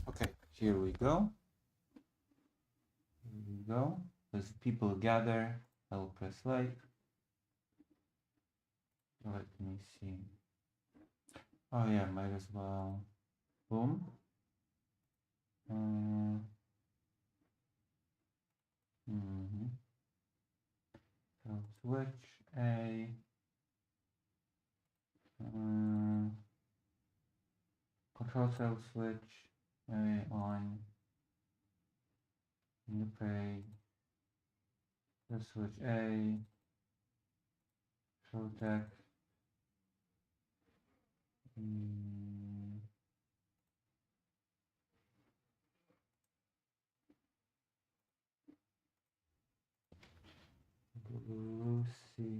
Okay, here we go. Here we go. As people gather, I'll press like. Let me see. Oh yeah, might as well. Boom. So switch A. Control cell switch A on. New page. Let's switch A. Show text. Lucy.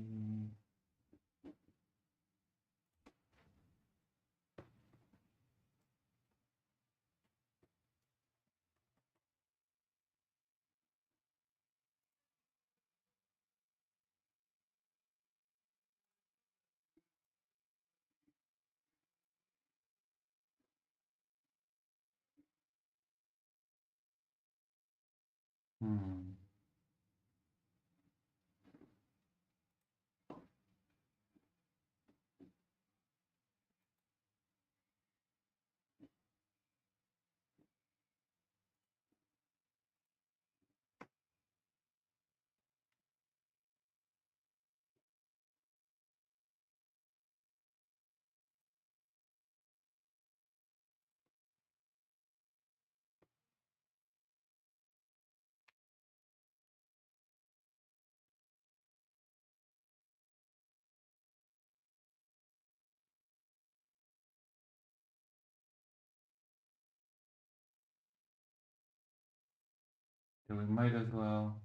So we might as well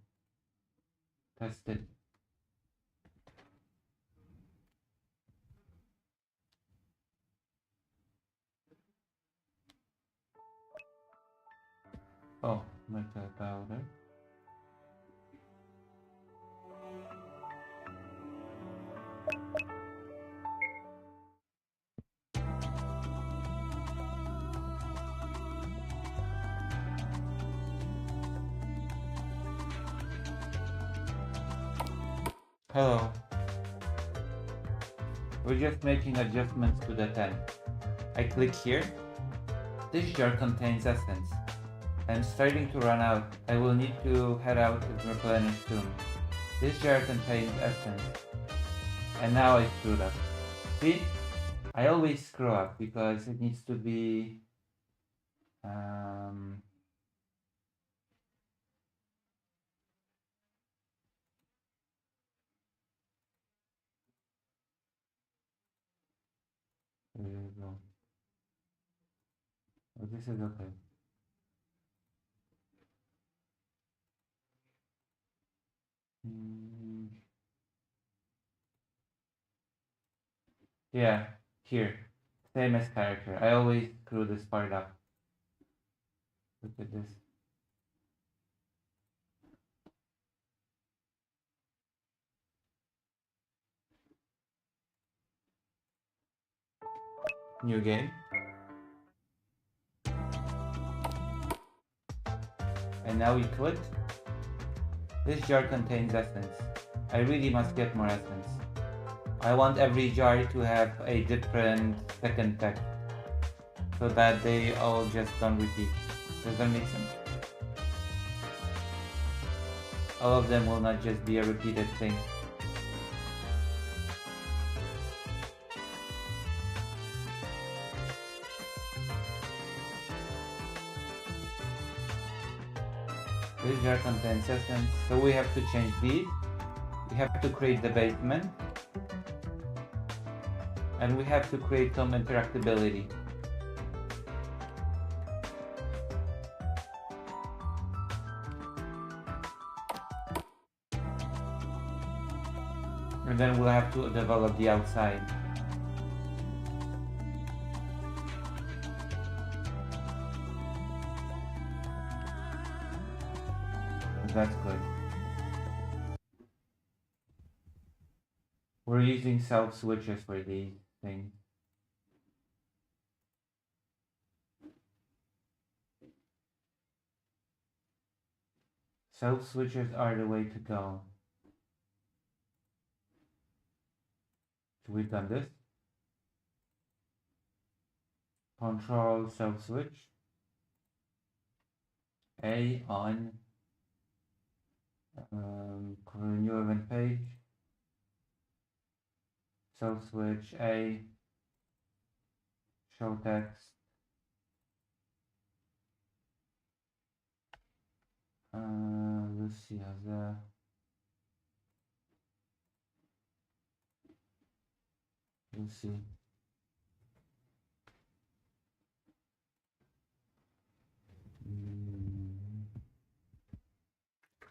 test it. Oh, like that powder. Hello. We're just making adjustments to the tent. I click here. This jar contains essence. I'm starting to run out. I will need to head out to replenish soon. This jar contains essence. And now I screwed up. See? I always screw up because it needs to be there you go. Oh, this is okay. Yeah, here. Same as character. I always screw this part up. Look at this. New game. And now we click. This jar contains essence. I really must get more essence. I want every jar to have a different second text so that they all just don't repeat. Does that make sense? All of them will not just be a repeated thing. This jar contains essence, so we have to change these. We have to create the basement. And we have to create some interactability. And then we'll have to develop the outside. that's good. We're using self switches for these things. Self switches are the way to go. So we've done this. Control self switch. A on new event page. Self switch A. Show text. Lucy has a Lucy.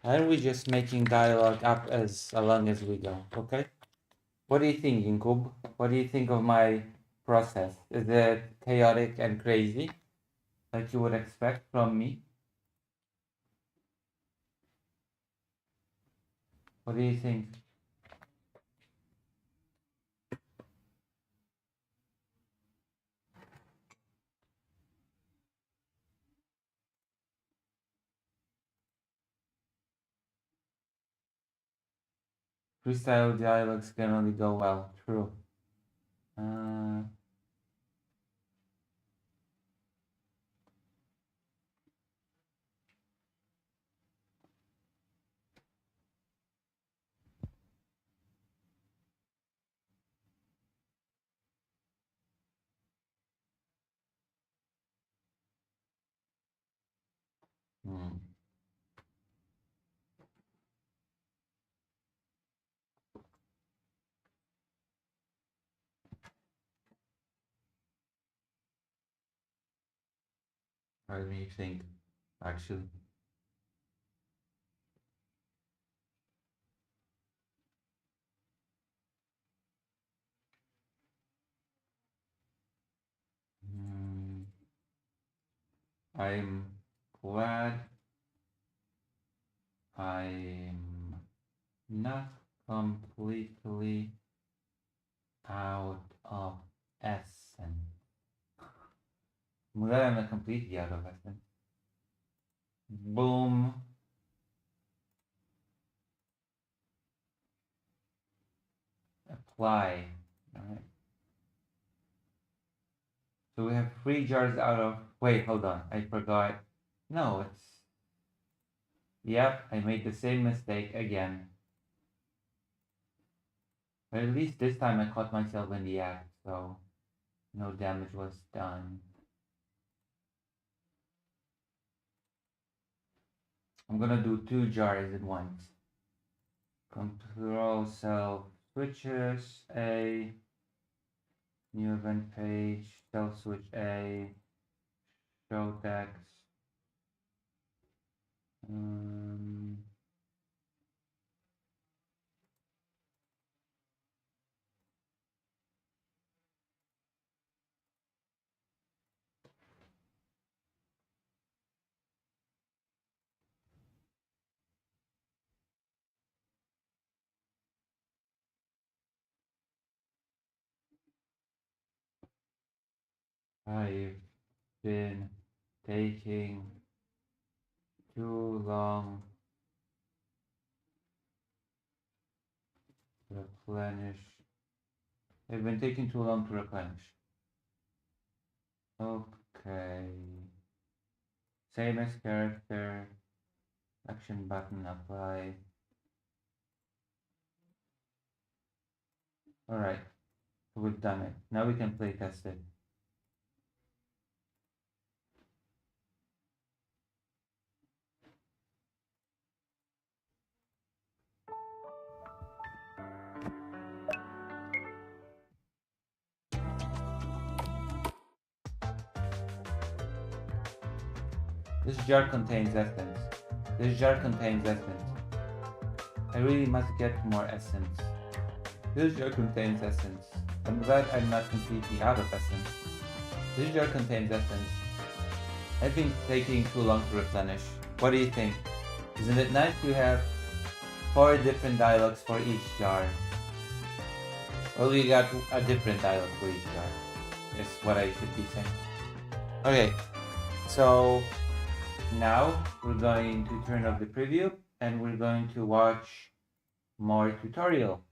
And we're just making dialogue up as along as we go, okay? What do you think, Inkub? What do you think of my process? Is it chaotic and crazy, like you would expect from me? What do you think? Freestyle dialogues can only go well. True. Let me think, actually. I'm glad I'm not completely out of essence. I'm glad I'm not completely out of essence. Boom. Apply. Alright. So we have 3 jars out of... Wait, hold on. I forgot. No, it's... Yep, I made the same mistake again. But at least this time I caught myself in the act, so no damage was done. I'm gonna do 2 jars at once. Control self switches A, new event page, self switch A, show text. I've been taking too long to replenish. I've been taking too long to replenish. Okay. Same as character. Action button apply. Alright. So we've done it. Now we can play test it. This jar contains essence. This jar contains essence. I really must get more essence. This jar contains essence. I'm glad I'm not completely out of essence. This jar contains essence. I've been taking too long to replenish. What do you think? Isn't it nice to have 4 different dialogues for each jar? Well, we got a different dialogue for each jar, is what I should be saying. Okay, so now we're going to turn off the preview and we're going to watch more tutorial.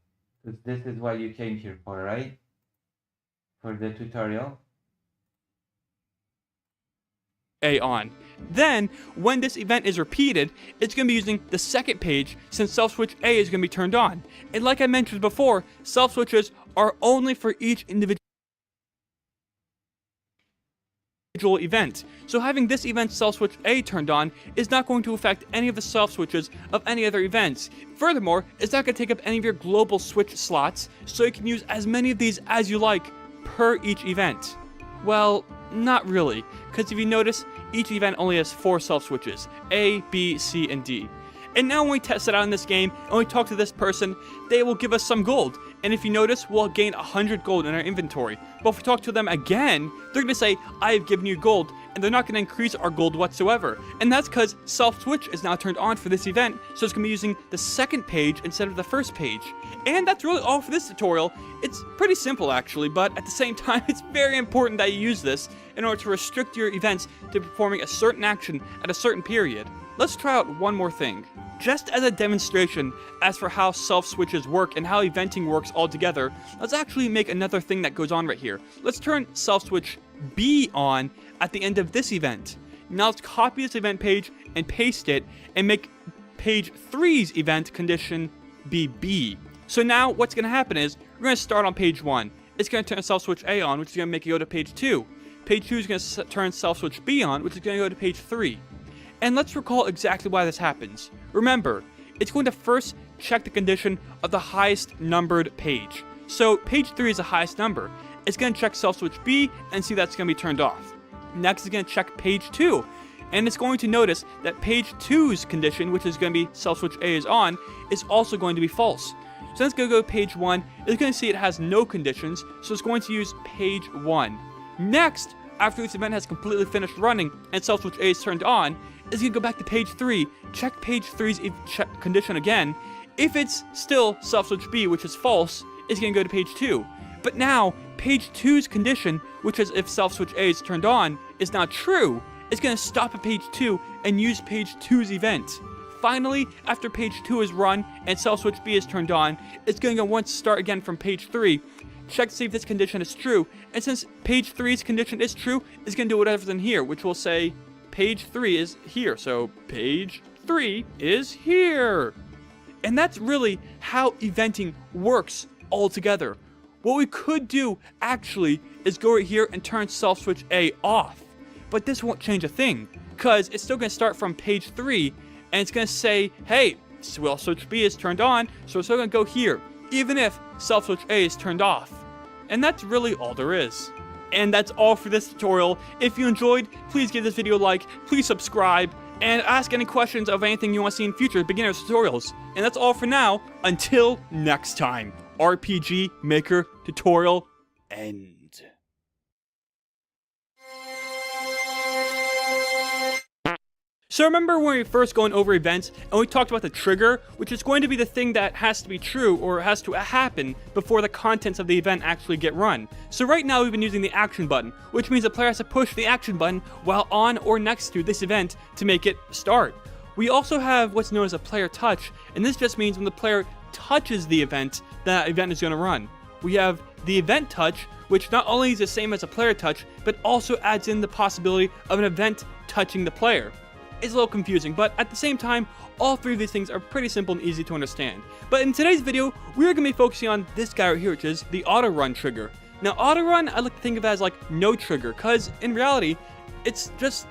Because this is what you came here for, right? For the tutorial. A on. Then, when this event is repeated, it's going to be using the second page since self switch A is going to be turned on. And like I mentioned before, self switches are only for each individual event. So having this event self switch A turned on is not going to affect any of the self switches of any other events. Furthermore, it's not going to take up any of your global switch slots, so you can use as many of these as you like per each event. Well, not really, because if you notice, each event only has 4 self switches, A, B, C, and D. And now when we test it out in this game, and we talk to this person, they will give us some gold. And if you notice, we'll gain 100 gold in our inventory. But if we talk to them again, they're going to say, I have given you gold, and they're not going to increase our gold whatsoever. And that's because self-switch is now turned on for this event, so it's going to be using the second page instead of the first page. And that's really all for this tutorial. It's pretty simple actually, but at the same time, it's very important that you use this in order to restrict your events to performing a certain action at a certain period. Let's try out one more thing. Just as a demonstration as for how self-switches work and how eventing works altogether, let's actually make another thing that goes on right here. Let's turn self-switch B on at the end of this event. Now let's copy this event page and paste it and make page 3's event condition be B. So now what's going to happen is, we're going to start on page 1. It's going to turn self-switch A on, which is going to make it go to page 2. Page 2 is going to turn self-switch B on, which is going to go to page 3. And let's recall exactly why this happens. Remember, it's going to first check the condition of the highest numbered page. So page 3 is the highest number. It's going to check self-switch B and see that's going to be turned off. Next, it's going to check page 2. And it's going to notice that page 2's condition, which is going to be self-switch A is on, is also going to be false. So it's going to go to page 1. It's going to see it has no conditions, so it's going to use page 1. Next, after this event has completely finished running and self-switch A is turned on, it's going to go back to page 3, check page 3's condition again. If it's still self-switch B, which is false, it's going to go to page 2. But now, page 2's condition, which is if self-switch A is turned on, is not true. It's going to stop at page 2 and use page 2's event. Finally, after page 2 is run and self-switch B is turned on, it's going to go once start again from page 3, check to see if this condition is true, and since page 3's condition is true, it's going to do whatever's in here, which will say page 3 is here, so page 3 is here. And that's really how eventing works altogether. What we could do, actually, is go right here and turn self-switch A off. But this won't change a thing, because it's still going to start from page 3, and it's going to say, hey, self-switch B is turned on, so it's still going to go here, even if self-switch A is turned off. And that's really all there is. And that's all for this tutorial. If you enjoyed, please give this video a like, please subscribe, and ask any questions of anything you want to see in future beginner's tutorials. And that's all for now. Until next time, RPG Maker Tutorial end. So remember when we were first going over events and we talked about the trigger, which is going to be the thing that has to be true or has to happen before the contents of the event actually get run. So right now we've been using the action button, which means the player has to push the action button while on or next to this event to make it start. We also have what's known as a player touch, and this just means when the player touches the event, that event is going to run. We have the event touch, which not only is the same as a player touch, but also adds in the possibility of an event touching the player. It's a little confusing, but at the same time, all three of these things are pretty simple and easy to understand. But in today's video, we're going to be focusing on this guy right here, which is the auto run trigger. Now, auto run, I like to think of it as like no trigger, because in reality, it's just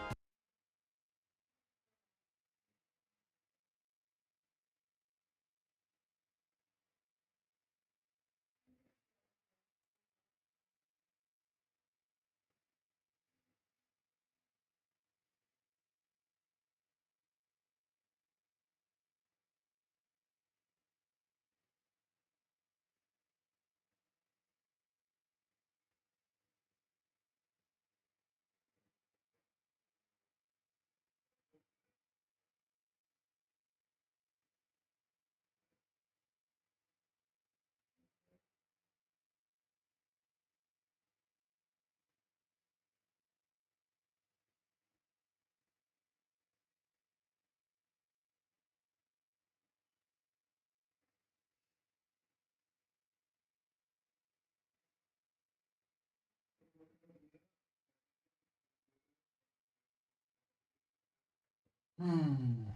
Hmm.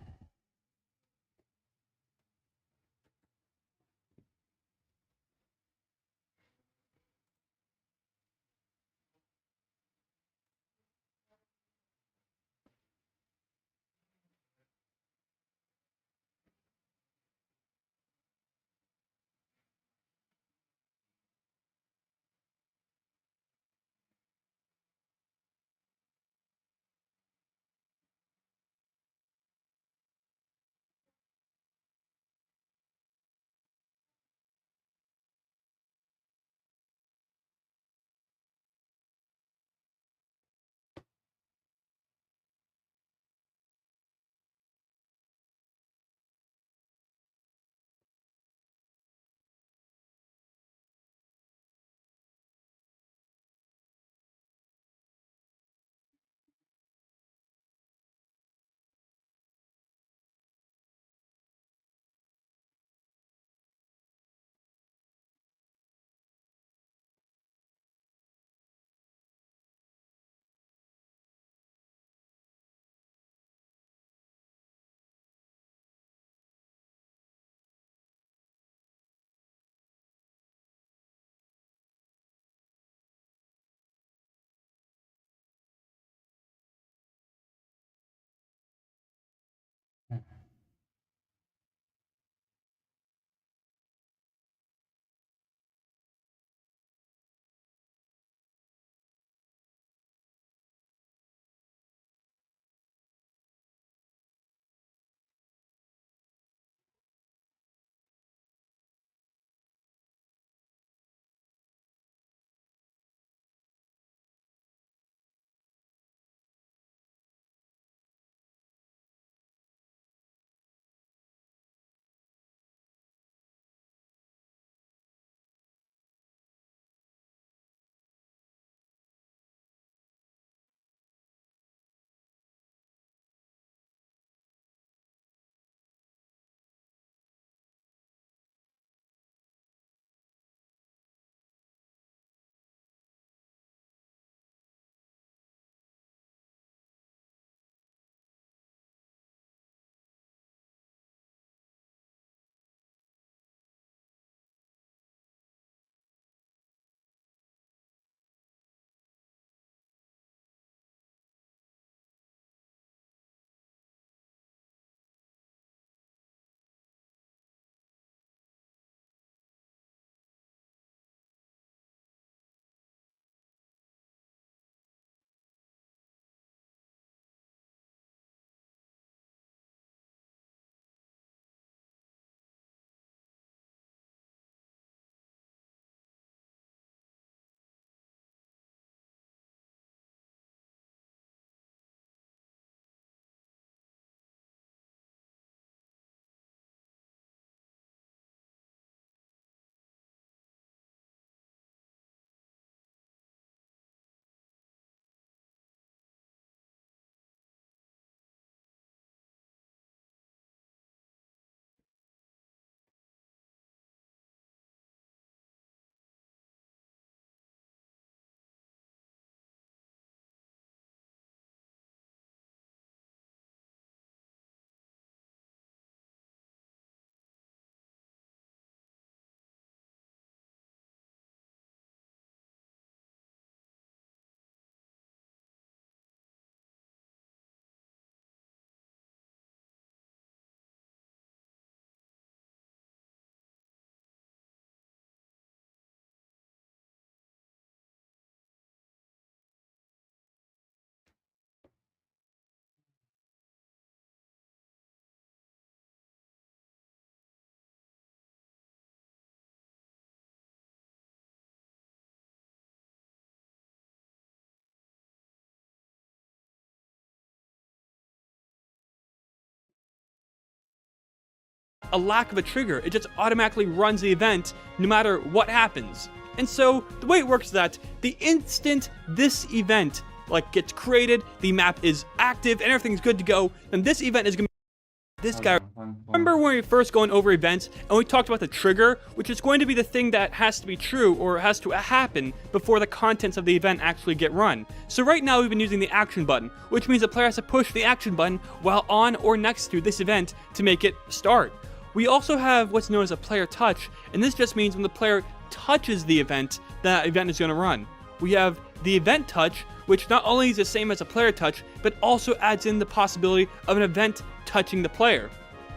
A lack of a trigger, it just automatically runs the event no matter what happens. And so the way it works is that the instant this event gets created, the map is active and everything's good to go, then this event is going to this guy. Remember when we first going over events and we talked about the trigger, which is going to be the thing that has to be true or has to happen before the contents of the event actually get run. So right now we've been using the action button, which means the player has to push the action button while on or next to this event to make it start. We also have what's known as a player touch, and this just means when the player touches the event, that event is going to run. We have the event touch, which not only is the same as a player touch, but also adds in the possibility of an event touching the player.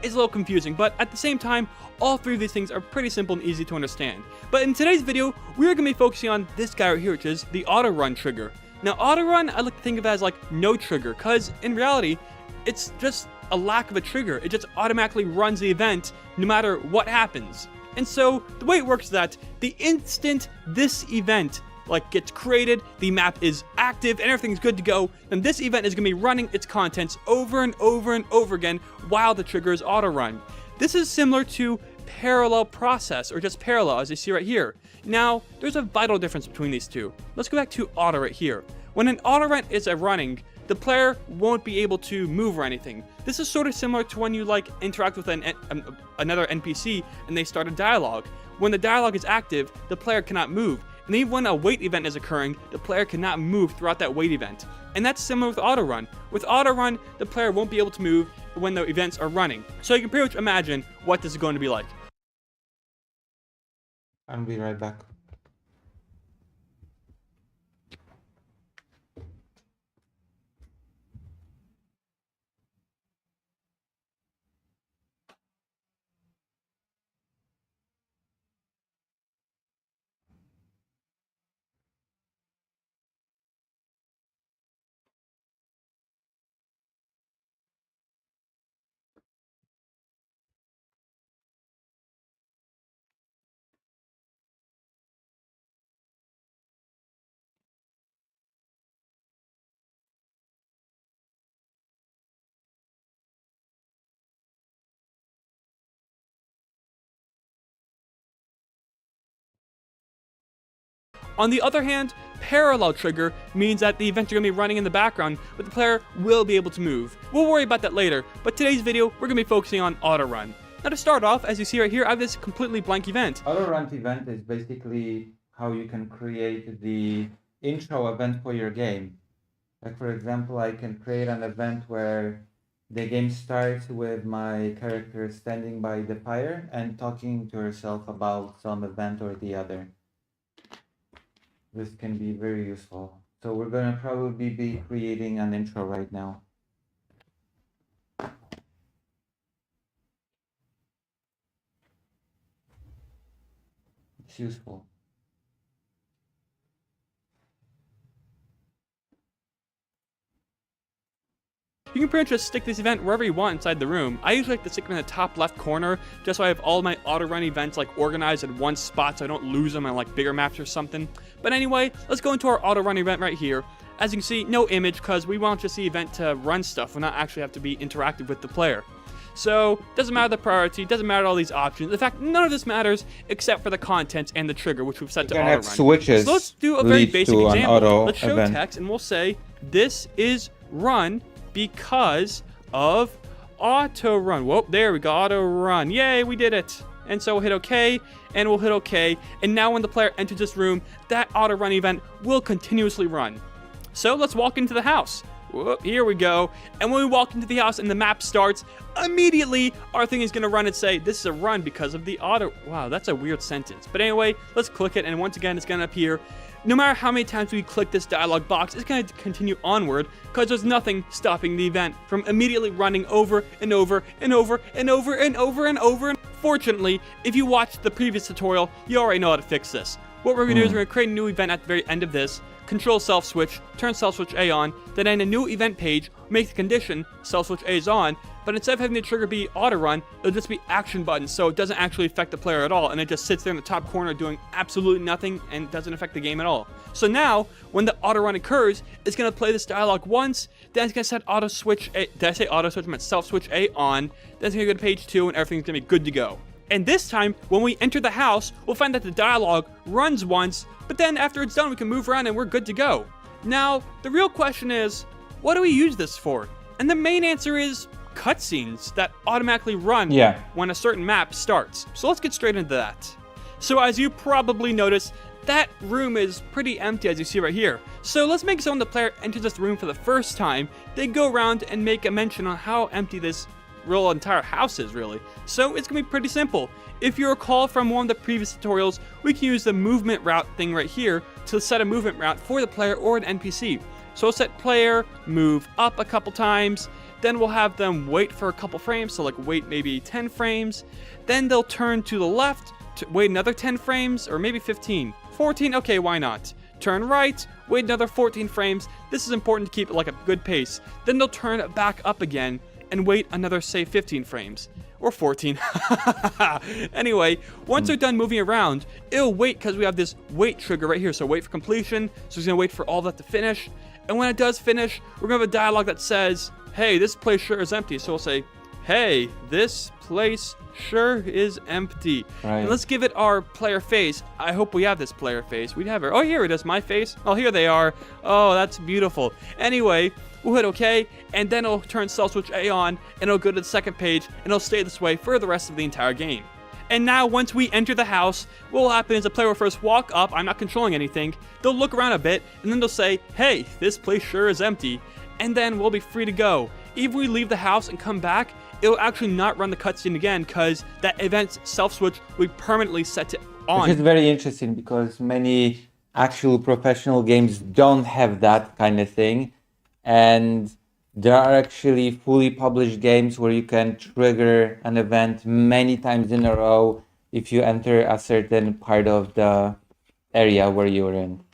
It's a little confusing, but at the same time, all three of these things are pretty simple and easy to understand. But in today's video, we're going to be focusing on this guy right here, which is the auto run trigger. Now, auto run, I like to think of it as like no trigger, because in reality, it's just a lack of a trigger. It just automatically runs the event no matter what happens. And so the way it works is that the instant this event gets created, the map is active, and everything's good to go, then this event is going to be running its contents over and over and over again while the trigger is auto run. This is similar to parallel process, or just parallel, as you see right here. Now, there's a vital difference between these two. Let's go back to auto right here. When an auto run is running, the player won't be able to move or anything. This is sort of similar to when you interact with another NPC and they start a dialogue. When the dialogue is active, the player cannot move. And even when a wait event is occurring, the player cannot move throughout that wait event. And that's similar with auto run. With auto run, the player won't be able to move when the events are running. So you can pretty much imagine what this is going to be like. I'll be right back. On the other hand, parallel trigger means that the events are going to be running in the background, but the player will be able to move. We'll worry about that later, but today's video, we're going to be focusing on auto run. Now to start off, as you see right here, I have this completely blank event. Auto run event is basically how you can create the intro event for your game. Like for example, I can create an event where the game starts with my character standing by the fire and talking to herself about some event or the other. This can be very useful. So we're gonna probably be creating an intro right now. It's useful. You can pretty much just stick this event wherever you want inside the room. I usually like to stick them in the top left corner, just so I have all my auto run events organized in one spot so I don't lose them on bigger maps or something. But anyway, let's go into our auto run event right here. As you can see, no image because we want just the event to run stuff and not actually have to be interactive with the player. So, doesn't matter the priority, doesn't matter all these options. In fact, none of this matters except for the contents and the trigger, which we've set to auto run. Switches. So let's do a very basic example. Let's show event. text and we'll say this is run because of auto run. Whoa, there we go, auto run. Yay, we did it. And so we'll hit OK, and we'll hit OK. And now when the player enters this room, that auto run event will continuously run. So let's walk into the house. Whoop, here we go. And when we walk into the house and the map starts, immediately our thing is going to run and say, this is a run because of the auto. Wow, that's a weird sentence. But anyway, let's click it. And once again, it's going to appear. No matter how many times we click this dialog box, it's going to continue onward because there's nothing stopping the event from immediately running over and over and over and over and over and over. Fortunately, if you watched the previous tutorial, you already know how to fix this. What we're going to do is we're going to create a new event at the very end of this, control self switch, turn self switch A on, then in a new event page, make the condition self switch A is on, but instead of having the trigger be auto run, it'll just be action button, so it doesn't actually affect the player at all, and it just sits there in the top corner doing absolutely nothing and doesn't affect the game at all. So now, when the auto run occurs, it's going to play this dialog once, then it's going to set auto switch A, did I say auto switch? I meant self switch A on, then it's going to go to page 2 and everything's going to be good to go. And this time, when we enter the house, we'll find that the dialogue runs once, but then after it's done, we can move around and we're good to go. Now, the real question is, what do we use this for? And the main answer is cutscenes that automatically run when a certain map starts. So let's get straight into that. So as you probably noticed, that room is pretty empty as you see right here. So let's make it so when the player enters this room for the first time, they go around and make a mention on how empty this real entire house is really. So it's gonna be pretty simple. If you recall from one of the previous tutorials, we can use the movement route thing right here to set a movement route for the player or an NPC. So we'll set player, move up a couple times, then we'll have them wait for a couple frames, so like wait maybe 10 frames, then they'll turn to the left, to wait another 10 frames, or maybe 15. 14, okay, why not? Turn right, wait another 14 frames, this is important to keep it like a good pace. Then they'll turn back up again, and wait another, say, 15 frames. Or 14. Anyway, once they're done moving around, it'll wait because we have this wait trigger right here. So wait for completion, so it's gonna wait for all that to finish. And when it does finish, we're gonna have a dialogue that says, hey, this place sure is empty. So we'll say, hey, this place sure is empty. Right. And let's give it our player face. I hope we have this player face. We have it. Oh, here it is, my face. Oh, here they are. Oh, that's beautiful. Anyway, we'll hit OK, and then it'll turn Stealth Switch A on, and it'll go to the second page, and it'll stay this way for the rest of the entire game. And now, once we enter the house, what will happen is the player will first walk up, I'm not controlling anything, they'll look around a bit, and then they'll say, hey, this place sure is empty, and then we'll be free to go. Even if we leave the house and come back, it'll actually not run the cutscene again, because that event's Stealth Switch will be permanently set to on. Which is very interesting, because many actual professional games don't have that kind of thing. And there are actually fully published games where you can trigger an event many times in a row if you enter a certain part of the area where you're in.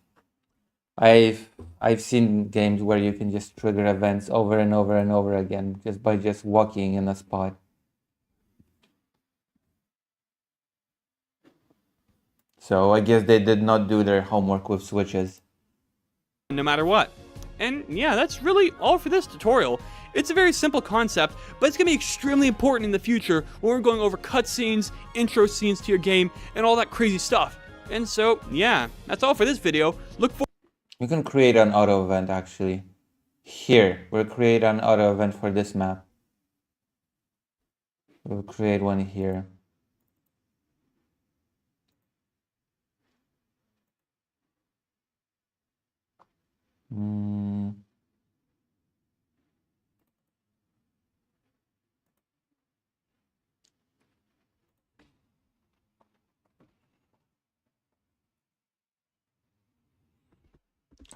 I've seen games where you can just trigger events over and over and over again just by just walking in a spot. So I guess they did not do their homework with switches. No matter what. And yeah, that's really all for this tutorial. It's a very simple concept, but it's going to be extremely important in the future when we're going over cutscenes, intro scenes to your game, and all that crazy stuff. And so, yeah, that's all for this video. Look for... You can create an auto event actually. Here, we'll create an auto event for this map. We'll create one here.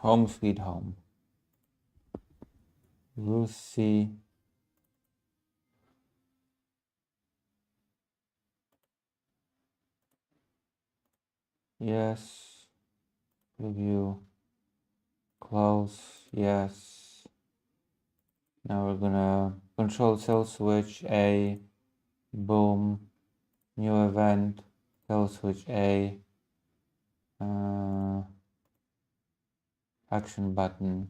Home sweet home. Lucy. Yes. Preview. Close. Yes. Now we're gonna control cell switch A. Boom. New event. Cell switch A. Action button.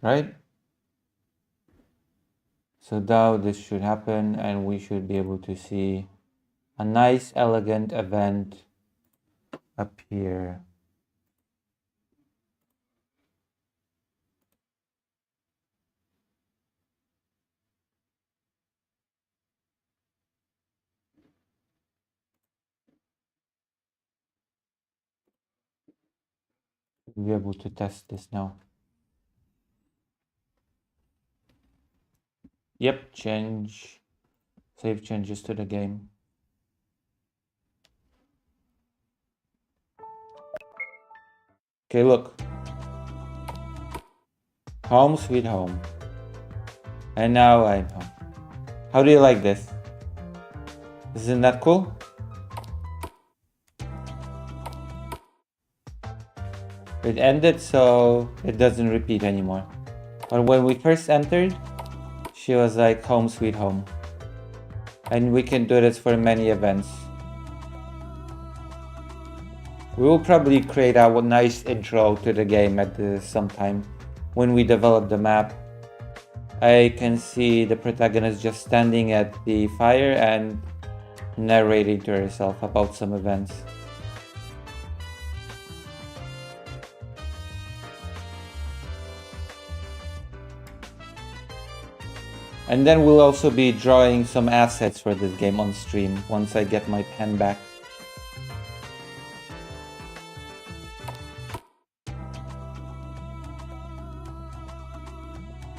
Right? So now this should happen and we should be able to see a nice elegant event appear. We'll be able to test this now. Yep, save changes to the game. Okay, look. Home sweet home. And now I'm home. How do you like this? Isn't that cool? It ended so it doesn't repeat anymore. But when we first entered, she was like home sweet home. And we can do this for many events. We will probably create a nice intro to the game at some time. When we develop the map, I can see the protagonist just standing at the fire and narrating to herself about some events. And then we'll also be drawing some assets for this game on stream once I get my pen back.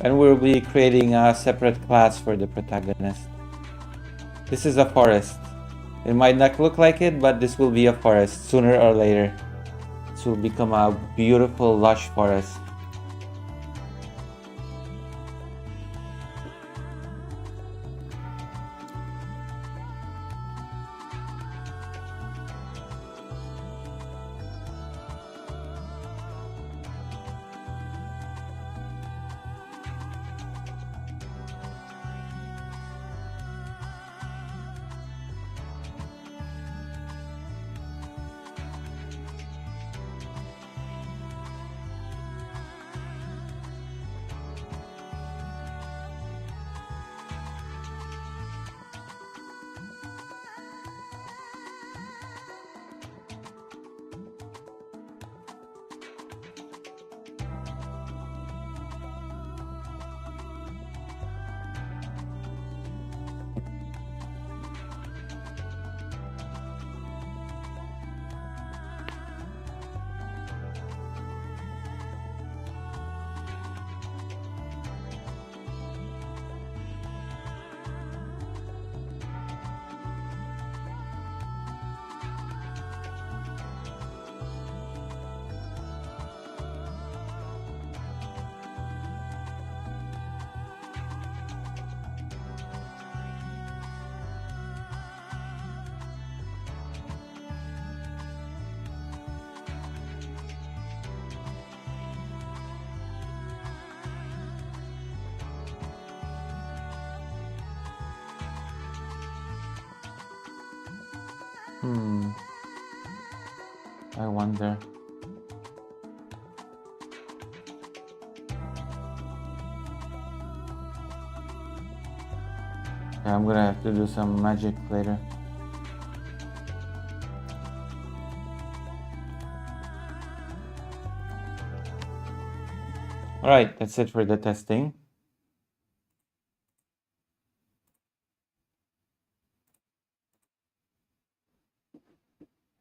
And we'll be creating a separate class for the protagonist. This is a forest. It might not look like it, but this will be a forest sooner or later. This will become a beautiful, lush forest. I wonder. Yeah, I'm gonna have to do some magic later. Alright, that's it for the testing.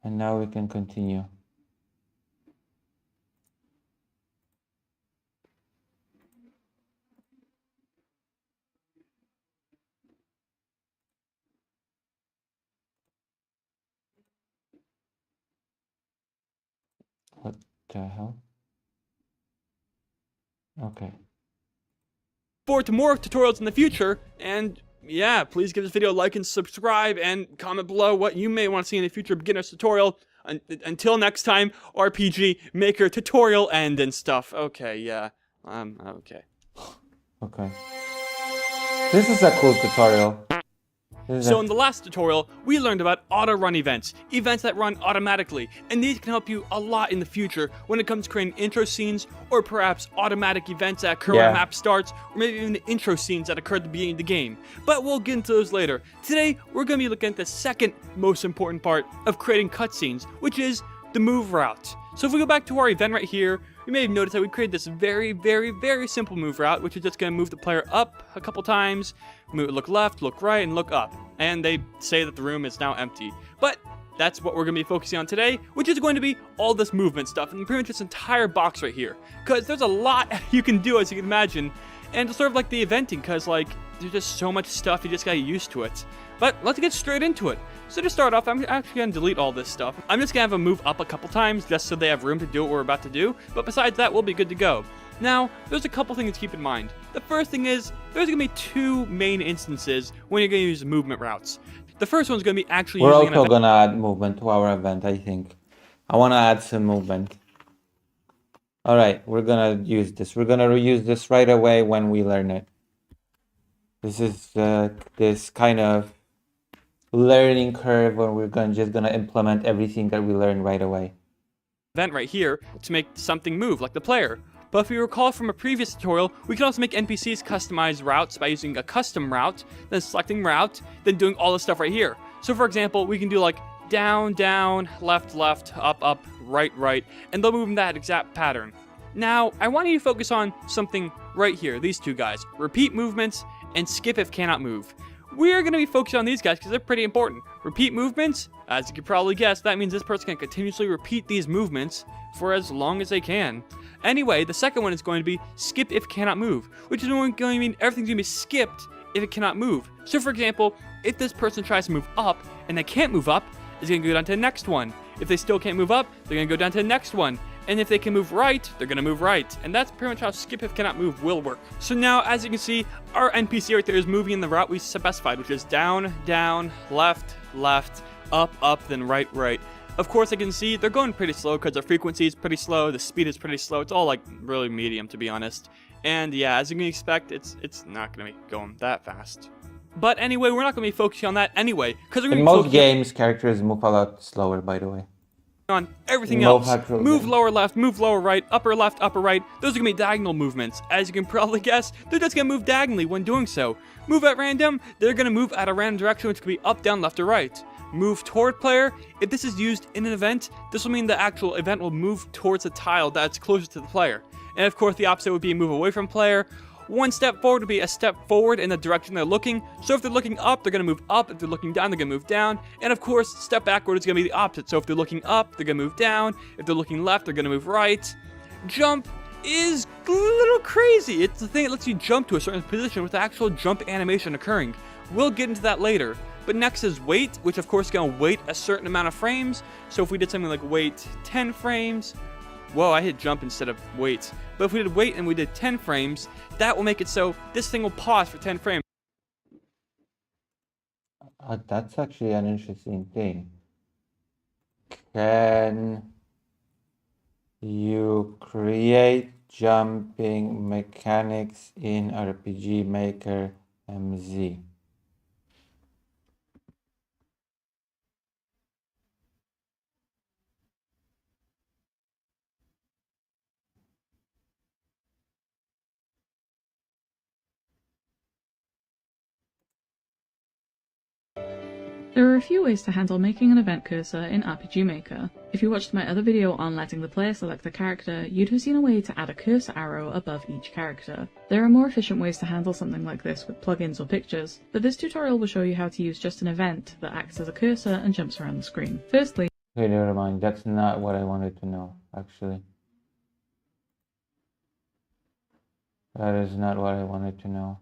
And now we can continue. What the hell? Okay. Forward to more tutorials in the future, and yeah, please give this video a like and subscribe, and comment below what you may want to see in the future beginner's tutorial. Until next time, RPG Maker tutorial end and stuff. Okay, yeah. Okay. Okay. This is a cool tutorial. So in the last tutorial, we learned about auto-run events that run automatically, and these can help you a lot in the future when it comes to creating intro scenes, or perhaps automatic events that occur when a map starts, or maybe even the intro scenes that occur at the beginning of the game. But we'll get into those later. Today, we're going to be looking at the second most important part of creating cutscenes, which is the move route. So if we go back to our event right here, you may have noticed that we created this very, very, very simple move route, which is just going to move the player up a couple times, look left, look right, and look up. And they say that the room is now empty. But that's what we're going to be focusing on today, which is going to be all this movement stuff, and pretty much this entire box right here. Because there's a lot you can do, as you can imagine, and it's sort of like the eventing, because like, there's just so much stuff, you just got used to it. But let's get straight into it. So to start off, I'm actually going to delete all this stuff. I'm just going to have them move up a couple times, just so they have room to do what we're about to do. But besides that, we'll be good to go. Now, there's a couple things to keep in mind. The first thing is, there's going to be two main instances when you're going to use movement routes. The first one's going to be actually We're using also going to add movement to our event, I think. I want to add some movement. Alright, we're going to use this. We're going to reuse this right away when we learn it. This is this kind of learning curve where we're just going to implement everything that we learn right away. Event right here to make something move, like the player. But if you recall from a previous tutorial, we can also make NPCs customize routes by using a custom route, then selecting route, then doing all this stuff right here. So for example, we can do like down, down, left, left, up, up, right, right, and they'll move in that exact pattern. Now, I want you to focus on something right here, these two guys, repeat movements and skip if cannot move. We're going to be focusing on these guys because they're pretty important. Repeat movements, as you can probably guess, that means this person can continuously repeat these movements for as long as they can. Anyway, the second one is going to be skip if cannot move, which is going to mean everything's going to be skipped if it cannot move. So for example, if this person tries to move up and they can't move up, it's going to go down to the next one. If they still can't move up, they're going to go down to the next one. And if they can move right, they're going to move right. And that's pretty much how skip if cannot move will work. So now, as you can see, our NPC right there is moving in the route we specified, which is down, down, left, left, up, up, then right, right. Of course, I can see they're going pretty slow because the frequency is pretty slow, the speed is pretty slow. It's all like really medium, to be honest. And yeah, as you can expect, it's not going to be going that fast. But anyway, we're not going to be focusing on that anyway, because in most games, characters move a lot slower, by the way. On everything else. Move lower left, move lower right, upper left, upper right. Those are going to be diagonal movements. As you can probably guess, they're just going to move diagonally when doing so. Move at random, they're going to move at a random direction, which could be up, down, left, or right. Move toward player, if this is used in an event, this will mean the actual event will move towards a tile that's closer to the player. And of course, the opposite would be move away from player. One step forward would be a step forward in the direction they're looking. So if they're looking up, they're going to move up. If they're looking down, they're going to move down. And of course, step backward is going to be the opposite. So if they're looking up, they're going to move down. If they're looking left, they're going to move right. Jump is a little crazy. It's the thing that lets you jump to a certain position with the actual jump animation occurring. We'll get into that later. But next is wait, which of course is going to wait a certain amount of frames. So if we did something like wait 10 frames, whoa, I hit jump instead of wait. But if we did wait and we did 10 frames, that will make it so this thing will pause for 10 frames. That's actually an interesting thing. Can you create jumping mechanics in RPG Maker MZ? There are a few ways to handle making an event cursor in RPG Maker. If you watched my other video on letting the player select the character, you'd have seen a way to add a cursor arrow above each character. There are more efficient ways to handle something like this with plugins or pictures, but this tutorial will show you how to use just an event that acts as a cursor and jumps around the screen. Firstly, Okay, never mind. That's not what I wanted to know, actually. That is not what I wanted to know.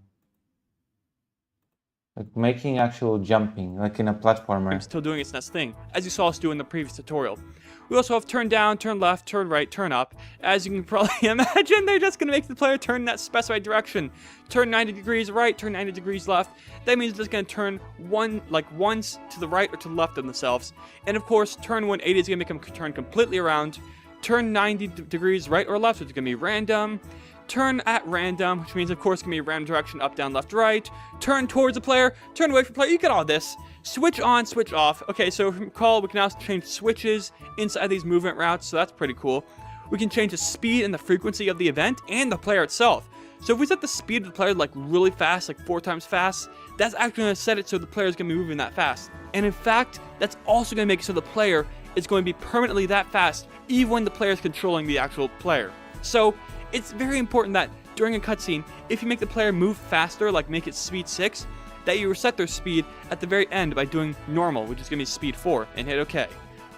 Like making actual jumping, like in a platformer. I'm still doing its next thing, as you saw us do in the previous tutorial. We also have turn down, turn left, turn right, turn up. As you can probably imagine, they're just going to make the player turn in that specified direction. Turn 90 degrees right, turn 90 degrees left. That means it's just going to turn once to the right or to the left of themselves. And of course, turn 180 is going to make them turn completely around. Turn 90 degrees right or left, which is going to be random. Turn at random, which means of course it's going to be a random direction, up, down, left, right. Turn towards the player, turn away from the player, you get all this. Switch on, switch off. Okay, so if you recall, we can also change switches inside these movement routes, so that's pretty cool. We can change the speed and the frequency of the event and the player itself. So if we set the speed of the player like really fast, like 4 times fast, that's actually going to set it so the player is going to be moving that fast. And in fact, that's also going to make it so the player is going to be permanently that fast, even when the player is controlling the actual player. So it's very important that during a cutscene, if you make the player move faster, like make it speed 6, that you reset their speed at the very end by doing normal, which is going to be speed 4, and hit OK.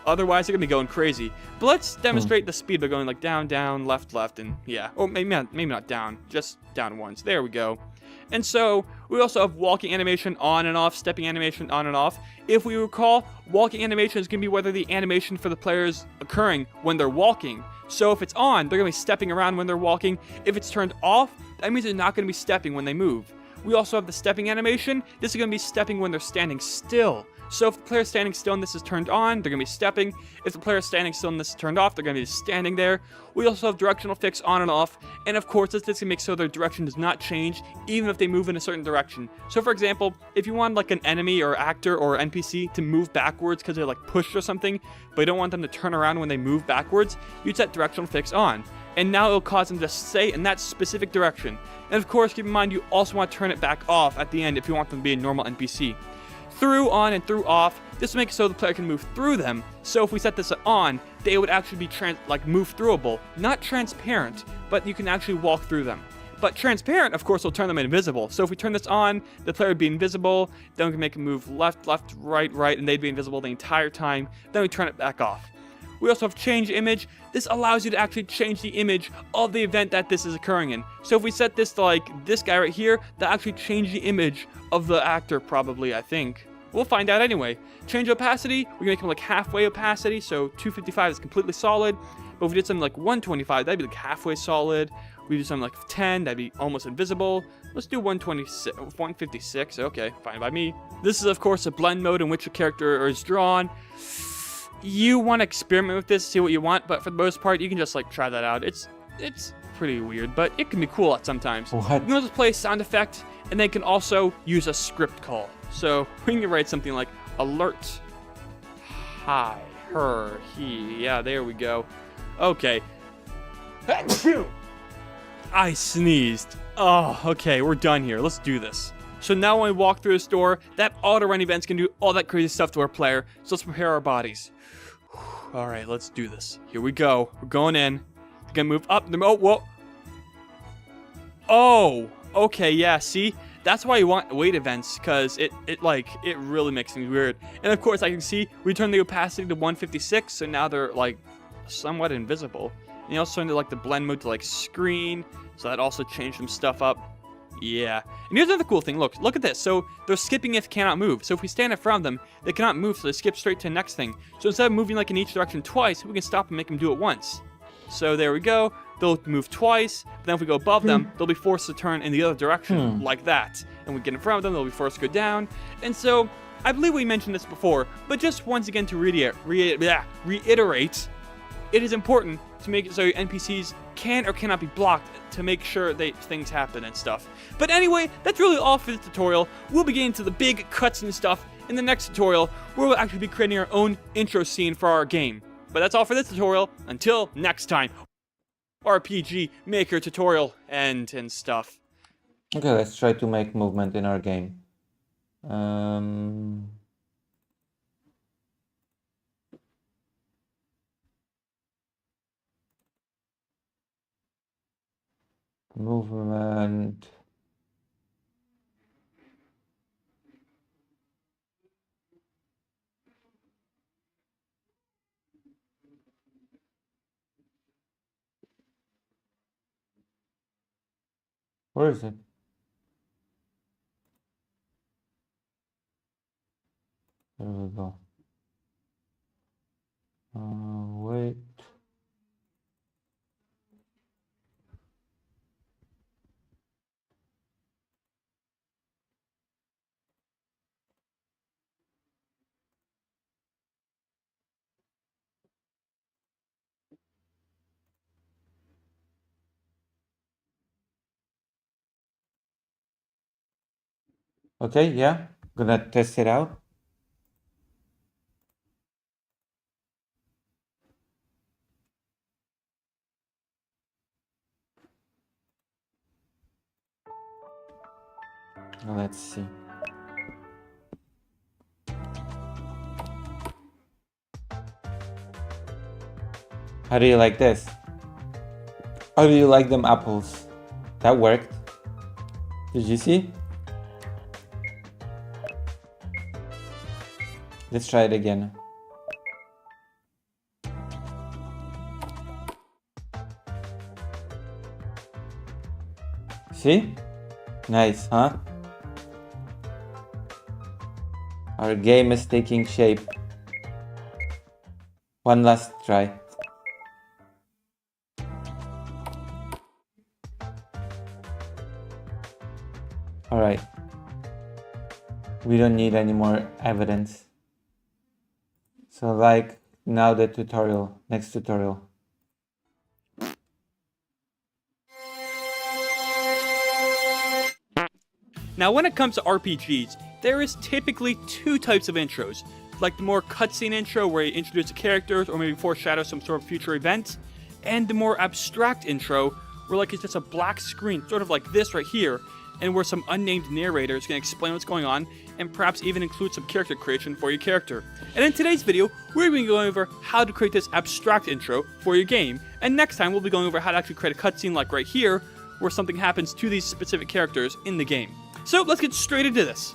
Otherwise, they're going to be going crazy. But let's demonstrate the speed by going like down, down, left, left, and yeah. Or maybe not down, just down once. There we go. And so, we also have walking animation on and off, stepping animation on and off. If we recall, walking animation is going to be whether the animation for the player is occurring when they're walking. So if it's on, they're going to be stepping around when they're walking. If it's turned off, that means they're not going to be stepping when they move. We also have the stepping animation. This is going to be stepping when they're standing still. So if the player is standing still and this is turned on, they're going to be stepping. If the player is standing still and this is turned off, they're going to be standing there. We also have directional fix on and off. And of course, this is going to make so their direction does not change, even if they move in a certain direction. So for example, if you want like an enemy or actor or NPC to move backwards because they're like pushed or something, but you don't want them to turn around when they move backwards, you'd set directional fix on. And now it'll cause them to stay in that specific direction. And of course, keep in mind, you also want to turn it back off at the end if you want them to be a normal NPC. Through, on, and through, off, this will make it so the player can move through them. So if we set this on, they would actually be move throughable. Not transparent, but you can actually walk through them. But transparent, of course, will turn them invisible. So if we turn this on, the player would be invisible, then we can make them move left, left, right, right, and they'd be invisible the entire time. Then we turn it back off. We also have change image. This allows you to actually change the image of the event that this is occurring in. So if we set this to like this guy right here, that actually change the image of the actor probably, I think. We'll find out anyway. Change opacity, we can make him like halfway opacity, so 255 is completely solid. But if we did something like 125, that'd be like halfway solid. We do something like 10, that'd be almost invisible. Let's do 156, okay, fine by me. This is of course a blend mode in which a character is drawn. You want to experiment with this, see what you want, but for the most part, you can just like try that out. It's pretty weird, but it can be cool at sometimes. What? You can also play a sound effect, and they can also use a script call. So we can write something like alert, hi, her, he. Yeah, there we go. Okay. I sneezed. Oh, okay, we're done here. Let's do this. So now when we walk through this door, that auto-run event's gonna do all that crazy stuff to our player. So let's prepare our bodies. All right, let's do this. Here we go. We're going in. We're gonna move up. Oh, whoa. Oh, okay, yeah, see? That's why you want weight events, because it really makes things weird. And of course, I can see we turn the opacity to 156, so now they're like somewhat invisible. And you also turn like the blend mode to like screen, so that also changed some stuff up. Yeah. And here's another cool thing. Look at this. So they're skipping if cannot move. So if we stand in front of them, they cannot move, so they skip straight to the next thing. So instead of moving like in each direction twice, we can stop and make them do it once. So there we go. They'll move twice, but then if we go above them, they'll be forced to turn in the other direction, like that. And we get in front of them, they'll be forced to go down. And so, I believe we mentioned this before, but just once again to reiterate, it is important to make it so your NPCs can or cannot be blocked to make sure things happen and stuff. But anyway, that's really all for this tutorial. We'll be getting to the big cutscene stuff in the next tutorial, where we'll actually be creating our own intro scene for our game. But that's all for this tutorial. Until next time. RPG Maker tutorial and stuff. Okay, let's try to make movement in our game. Movement. Where is it? There we go. Wait. Okay, yeah, gonna test it out. Let's see. How do you like this? How do you like them apples? That worked. Did you see? Let's try it again. See? Nice, huh? Our game is taking shape. One last try. Alright. We don't need any more evidence. So like now the tutorial, next tutorial. Now when it comes to RPGs, there is typically two types of intros. Like the more cutscene intro where you introduce the characters or maybe foreshadow some sort of future event. And the more abstract intro where like it's just a black screen, sort of like this right here, and where some unnamed narrator is going to explain what's going on and perhaps even include some character creation for your character. And in today's video, we're going to be going over how to create this abstract intro for your game. And next time, we'll be going over how to actually create a cutscene like right here, where something happens to these specific characters in the game. So let's get straight into this.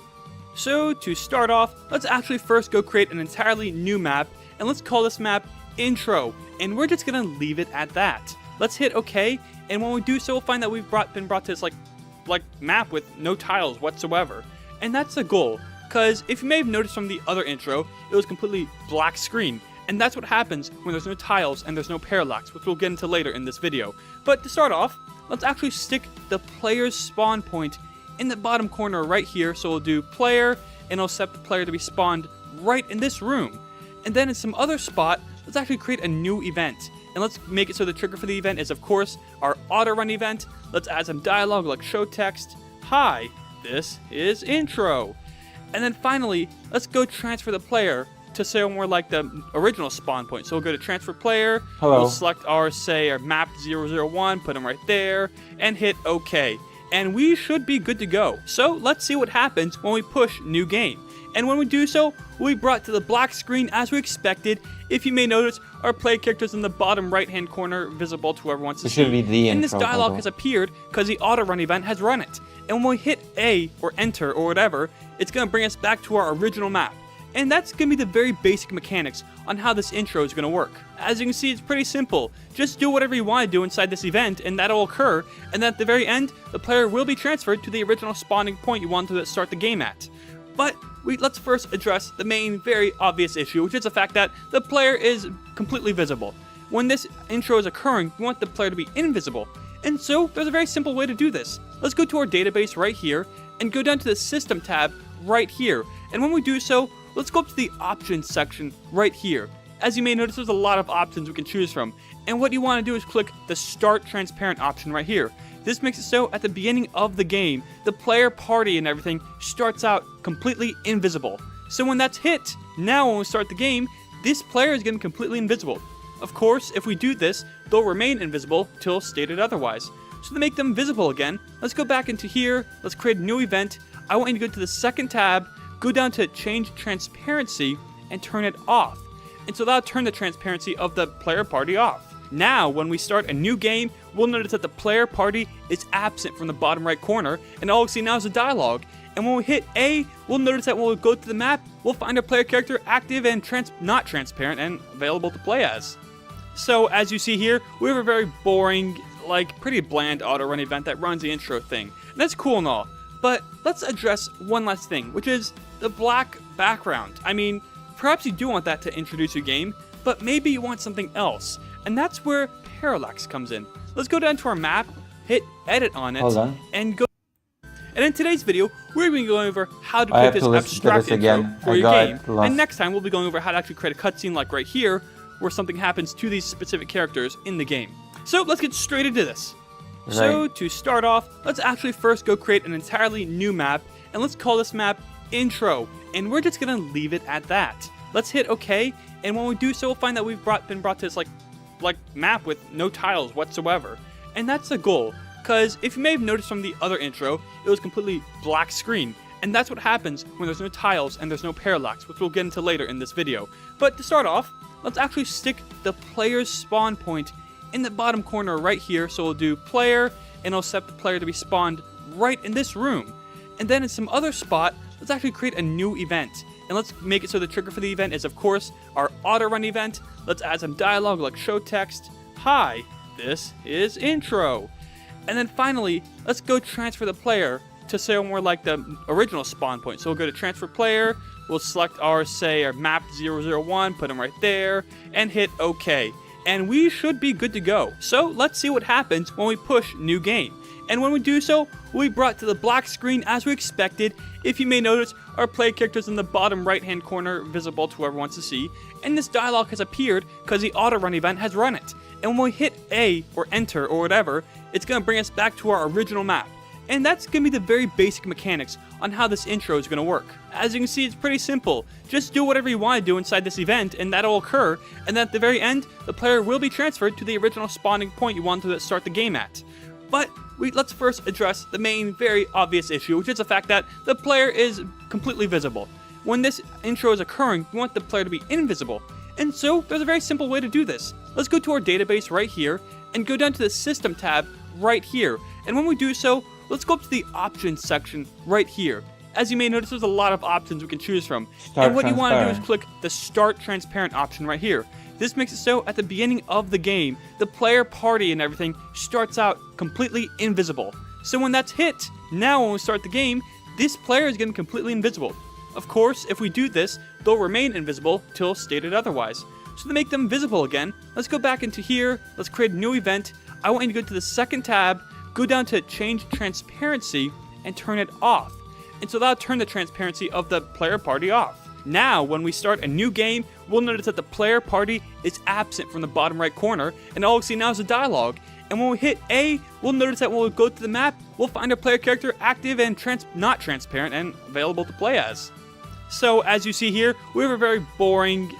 So to start off, let's actually first go create an entirely new map, and let's call this map Intro, and we're just gonna leave it at that. Let's hit OK, and when we do so, we'll find that we've been brought to this like map with no tiles whatsoever. And that's the goal, because if you may have noticed from the other intro, it was completely black screen. And that's what happens when there's no tiles and there's no parallax, which we'll get into later in this video. But to start off, let's actually stick the player's spawn point in the bottom corner right here. So we'll do player, and it'll set the player to be spawned right in this room. And then in some other spot, let's actually create a new event. And let's make it so the trigger for the event is, of course, our auto run event. Let's add some dialogue like show text. Hi, this is Intro. And then finally, let's go transfer the player to somewhere like the original spawn point. So we'll go to transfer player. Hello. We'll select our map 001, put them right there, and hit OK. And we should be good to go. So let's see what happens when we push new game. And when we do so, we'll be brought to the black screen as we expected. If you may notice, our play characters in the bottom right hand corner visible to whoever wants to see. Should be the and this intro dialog bubble. has appeared because the auto run event has run it. And when we hit A or enter or whatever, it's going to bring us back to our original map. And that's going to be the very basic mechanics on how this intro is going to work. As you can see, it's pretty simple. Just do whatever you want to do inside this event, and that'll occur, and then at the very end, the player will be transferred to the original spawning point you want to start the game at. But let's first address the main, very obvious issue, which is the fact that the player is completely visible. When this intro is occurring, we want the player to be invisible. And so, there's a very simple way to do this. Let's go to our database right here, and go down to the System tab right here. And when we do so, let's go up to the Options section right here. As you may notice, there's a lot of options we can choose from. And what you want to do is click the Start Transparent option right here. This makes it so at the beginning of the game, the player party and everything starts out completely invisible. So when that's hit, now when we start the game, this player is getting completely invisible. Of course, if we do this, they'll remain invisible till stated otherwise. So to make them visible again, let's go back into here, let's create a new event. I want you to go to the second tab, go down to Change Transparency, and turn it off. And so that'll turn the transparency of the player party off. Now, when we start a new game, we'll notice that the player party is absent from the bottom right corner, and all we see now is a dialogue. And when we hit A, we'll notice that when we go to the map, we'll find our player character active and not transparent and available to play as. So, as you see here, we have a very boring, pretty bland auto-run event that runs the intro thing. And that's cool and all, but let's address one last thing, which is the black background. I mean, perhaps you do want that to introduce your game, but maybe you want something else. And that's where parallax comes in. Let's go down to our map, hit edit on it, and go. And in today's video, we're going to be going over how to create this abstract intro for your game. And next time, we'll be going over how to actually create a cutscene like right here, where something happens to these specific characters in the game. So let's get straight into this. Right. So to start off, let's actually first go create an entirely new map, and let's call this map Intro. And we're just going to leave it at that. Let's hit OK, and when we do so, we'll find that we've been brought to this map with no tiles whatsoever. And that's the goal, because if you may have noticed from the other intro, it was completely black screen. And that's what happens when there's no tiles and there's no parallax, which we'll get into later in this video. But to start off, let's actually stick the player's spawn point in the bottom corner right here. So we'll do player, and it'll set the player to be spawned right in this room. And then in some other spot, let's actually create a new event. And let's make it so the trigger for the event is, of course, our auto run event. Let's add some dialogue like show text. Hi, this is Intro. And then finally, let's go transfer the player to somewhere like the original spawn point. So we'll go to transfer player, we'll select our map 001, put them right there, and hit OK. And we should be good to go. So let's see what happens when we push new game. And when we do so, we'll be brought to the black screen as we expected. If you may notice, our play characters in the bottom right hand corner visible to whoever wants to see. And this dialog has appeared because the auto run event has run it. And when we hit A or enter or whatever, it's going to bring us back to our original map. And that's going to be the very basic mechanics on how this intro is going to work. As you can see, it's pretty simple. Just do whatever you want to do inside this event, and that'll occur, and then at the very end, the player will be transferred to the original spawning point you want to start the game at. But let's first address the main, very obvious issue, which is the fact that the player is completely visible. When this intro is occurring, we want the player to be invisible. And so, there's a very simple way to do this. Let's go to our database right here, and go down to the System tab right here. And when we do so, let's go up to the options section right here. As you may notice, there's a lot of options we can choose from. And what you want to do is click the Start Transparent option right here. This makes it so at the beginning of the game, the player party and everything starts out completely invisible. So when that's hit, now when we start the game, this player is going to be completely invisible. Of course, if we do this, they'll remain invisible till stated otherwise. So to make them visible again, let's go back into here, let's create a new event. I want you to go to the second tab, go down to Change Transparency, and turn it off. And so that'll turn the transparency of the player party off. Now, when we start a new game, we'll notice that the player party is absent from the bottom right corner, and all we see now is a dialogue. And when we hit A, we'll notice that when we go to the map, we'll find our player character active and not transparent and available to play as. So, as you see here, we have a very boring,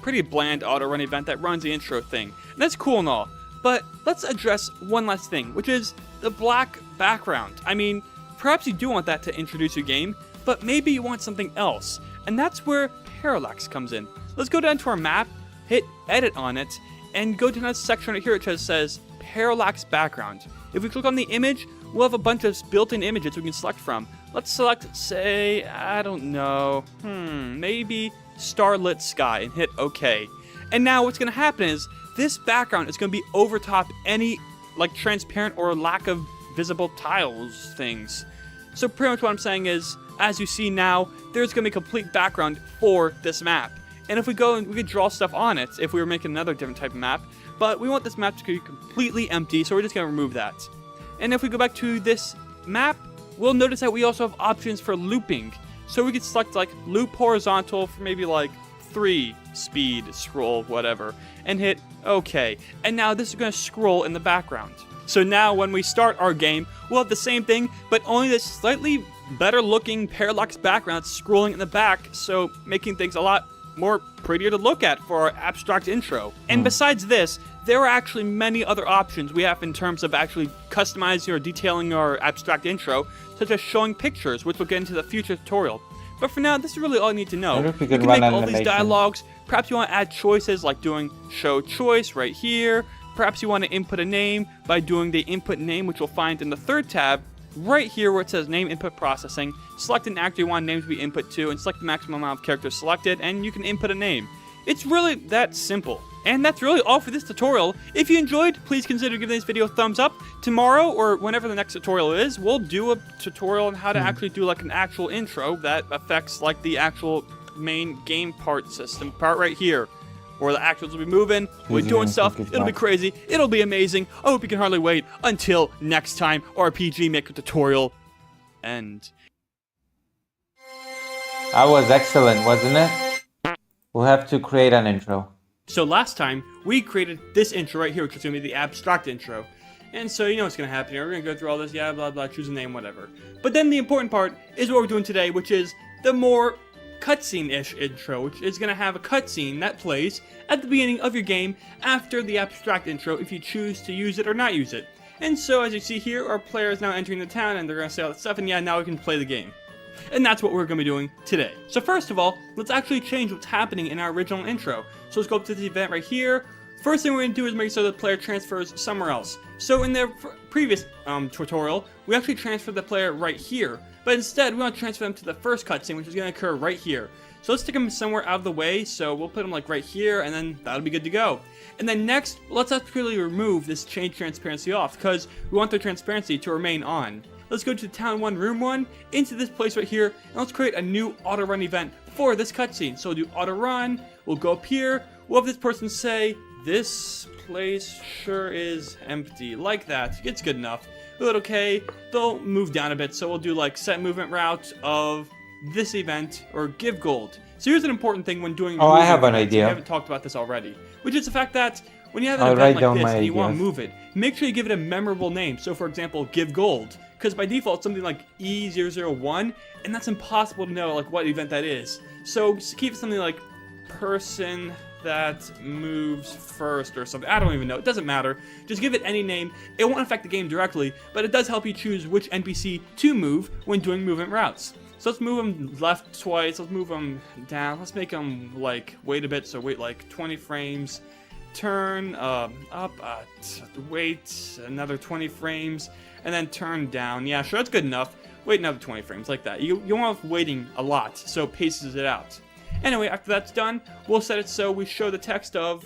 pretty bland auto-run event that runs the intro thing. And that's cool and all, but let's address one last thing, which is the black background. I mean, perhaps you do want that to introduce your game, but maybe you want something else. And that's where parallax comes in. Let's go down to our map, hit edit on it, and go to another section right here which says parallax background. If we click on the image, we'll have a bunch of built-in images we can select from. Let's select, say, I don't know, maybe starlit sky and hit OK. And now what's going to happen is this background is going to be over top any transparent or lack of visible tiles things. So pretty much what I'm saying is, as you see now, there's going to be a complete background for this map. And if we go and we could draw stuff on it if we were making another different type of map, but we want this map to be completely empty, so we're just going to remove that. And if we go back to this map, we'll notice that we also have options for looping. So we could select loop horizontal for maybe 3 speed, scroll, whatever, and hit OK. And now this is going to scroll in the background. So now when we start our game, we'll have the same thing, but only this slightly better looking parallax background scrolling in the back, so making things a lot more prettier to look at for our abstract intro. And besides this, there are actually many other options we have in terms of actually customizing or detailing our abstract intro, such as showing pictures, which we'll get into the future tutorial. But for now, this is really all you need to know. You can make all these dialogues. Perhaps you want to add choices like doing show choice right here. Perhaps you want to input a name by doing the input name, which you'll find in the third tab right here where it says name input processing. Select an actor you want name to be input to and select the maximum amount of characters selected, and you can input a name. It's really that simple. And that's really all for this tutorial. If you enjoyed, please consider giving this video a thumbs up. Tomorrow, or whenever the next tutorial is, we'll do a tutorial on how to actually do an actual intro that affects the actual main game part right here. Where the actors will be moving, we'll be doing stuff, it'll be crazy, it'll be amazing. I hope you can hardly wait until next time RPG Maker tutorial end. That was excellent, wasn't it? We'll have to create an intro. So last time, we created this intro right here, which is going to be the abstract intro. And so you know what's going to happen here. We're going to go through all this, yeah, blah, blah, choose a name, whatever. But then the important part is what we're doing today, which is the more cutscene-ish intro, which is going to have a cutscene that plays at the beginning of your game after the abstract intro if you choose to use it or not use it. And so as you see here, our player is now entering the town and they're going to say all that stuff, and yeah, now we can play the game. And that's what we're going to be doing today. So first of all, let's actually change what's happening in our original intro. So let's go up to the event right here. First thing we're going to do is make sure the player transfers somewhere else. So in the previous tutorial, we actually transferred the player right here. But instead, we want to transfer them to the first cutscene, which is going to occur right here. So let's stick them somewhere out of the way. So we'll put them right here, and then that'll be good to go. And then next, let's actually remove this change transparency off, because we want the transparency to remain on. Let's go to Town 1, Room 1, into this place right here, and let's create a new auto-run event for this cutscene. So we'll do auto-run, we'll go up here, we'll have this person say, this place sure is empty, like that. It's good enough. We'll hit OK, they'll move down a bit, so we'll do set movement route of this event, or give gold. So here's an important thing when doing I have an idea. We haven't talked about this already, which is the fact that when you have an event like this and you want to move it, make sure you give it a memorable name. So for example, give gold, because by default it's something like E001, and that's impossible to know what event that is. So keep it something like person that moves first or something. I don't even know. It doesn't matter. Just give it any name. It won't affect the game directly, but it does help you choose which NPC to move when doing movement routes. So let's move them left twice. Let's move them down. Let's make them wait a bit. So wait 20 frames. turn up, wait another 20 frames, and then turn down. Yeah, sure, that's good enough. Wait another 20 frames, like that. You want waiting a lot, so it paces it out. Anyway, after that's done, we'll set it so we show the text of,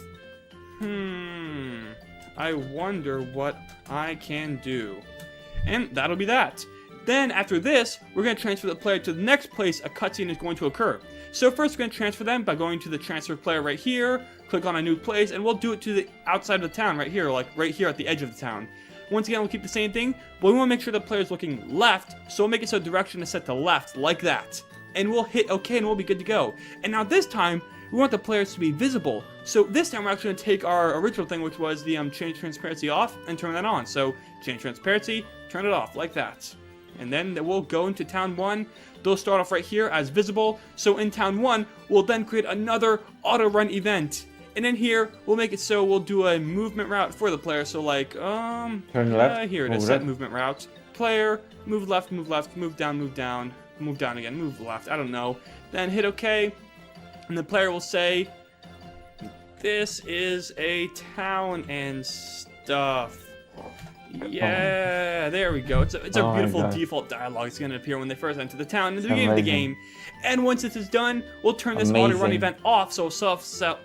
I wonder what I can do. And that'll be that. Then, after this, we're going to transfer the player to the next place a cutscene is going to occur. So first, we're going to transfer them by going to the transfer player right here, click on a new place, and we'll do it to the outside of the town right here, like right here at the edge of the town. Once again, we'll keep the same thing, but we want to make sure the player is looking left, so we'll make it so direction is set to left, like that. And we'll hit OK and we'll be good to go. And now this time, we want the players to be visible. So this time we're actually going to take our original thing, which was the change transparency off, and turn that on. So change transparency, turn it off, like that. And then we'll go into Town 1. They'll start off right here as visible. So in Town 1, we'll then create another auto-run event. And in here, we'll make it so we'll do a movement route for the player. So like, turn left, here it is, set movement route. Player, move left, move down, move down again, move left, I don't know. Then hit OK, and the player will say, this is a town and stuff. Yeah, there we go. It's a beautiful default dialogue. It's going to appear when they first enter the town in the beginning of the game. And once this is done, we'll turn this auto-run event off. So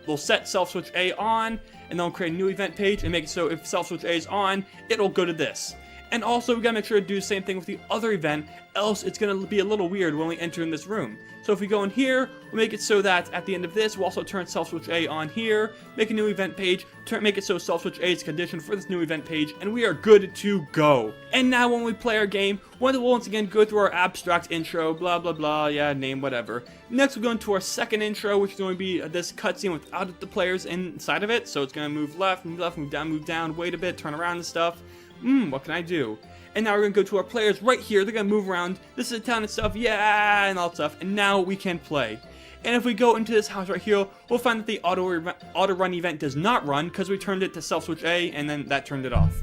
we'll set self-switch A on, and then we'll create a new event page and make it so if self-switch A is on, it'll go to this. And also, we gotta make sure to do the same thing with the other event, else it's gonna be a little weird when we enter in this room. So if we go in here, we'll make it so that at the end of this, we'll also turn self-switch A on here, make a new event page, make it so self-switch A is conditioned for this new event page, and we are good to go. And now when we play our game, we'll once again go through our abstract intro, blah blah blah, yeah, name, whatever. Next we'll go into our second intro, which is going to be this cutscene without the players inside of it. So it's gonna move left, move down, wait a bit, turn around and stuff. What can I do? And now we're going to go to our players right here. They're going to move around. This is a town and stuff. Yeah, and all that stuff. And now we can play. And if we go into this house right here, we'll find that the auto-run event does not run because we turned it to self-switch A and then that turned it off.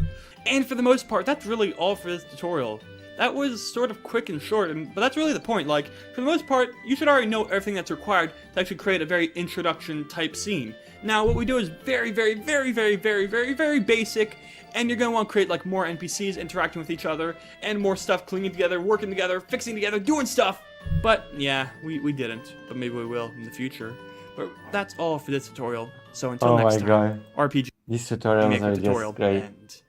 And for the most part, that's really all for this tutorial. That was sort of quick and short, but that's really the point. Like, for the most part, you should already know everything that's required to actually create a very introduction type scene. Now, what we do is very, very, very, very, very, very, very basic, and you're going to want to create like more NPCs interacting with each other, and more stuff clinging together, working together, fixing together, doing stuff. But yeah, we didn't, but maybe we will in the future. But that's all for this tutorial. So until next time, God. RPG. These tutorials are just great. End.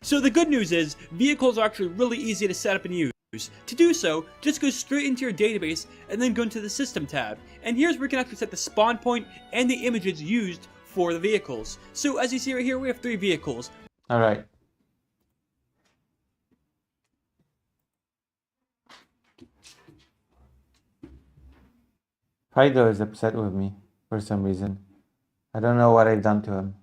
So the good news is, vehicles are actually really easy to set up and use. To do so, just go straight into your database and then go into the System tab. And here's where you can actually set the spawn point and the images used for the vehicles. So as you see right here, we have 3 vehicles. Alright. Fido is upset with me for some reason. I don't know what I've done to him.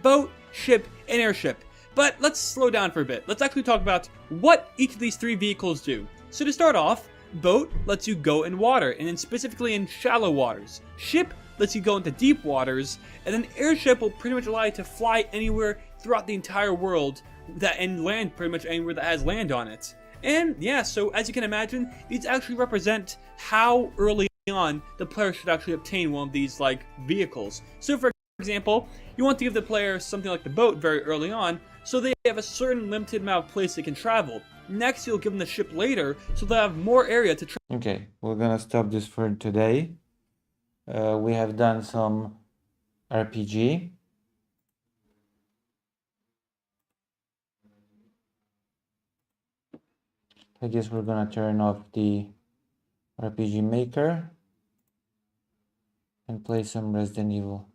boat, ship, and airship. But let's slow down for a bit. Let's actually talk about what each of these three vehicles do. So to start off, boat lets you go in water, and then specifically in shallow waters. Ship lets you go into deep waters, and then airship will pretty much allow you to fly anywhere throughout the entire world and land pretty much anywhere that has land on it. And yeah, so as you can imagine, these actually represent how early on the player should actually obtain one of these like vehicles. So for example, you want to give the player something like the boat very early on, so they have a certain limited amount of place they can travel. Next, you'll give them the ship later, so they'll have more area to travel. Okay, we're gonna stop this for today. We have done some RPG. I guess we're gonna turn off the RPG Maker and play some Resident Evil.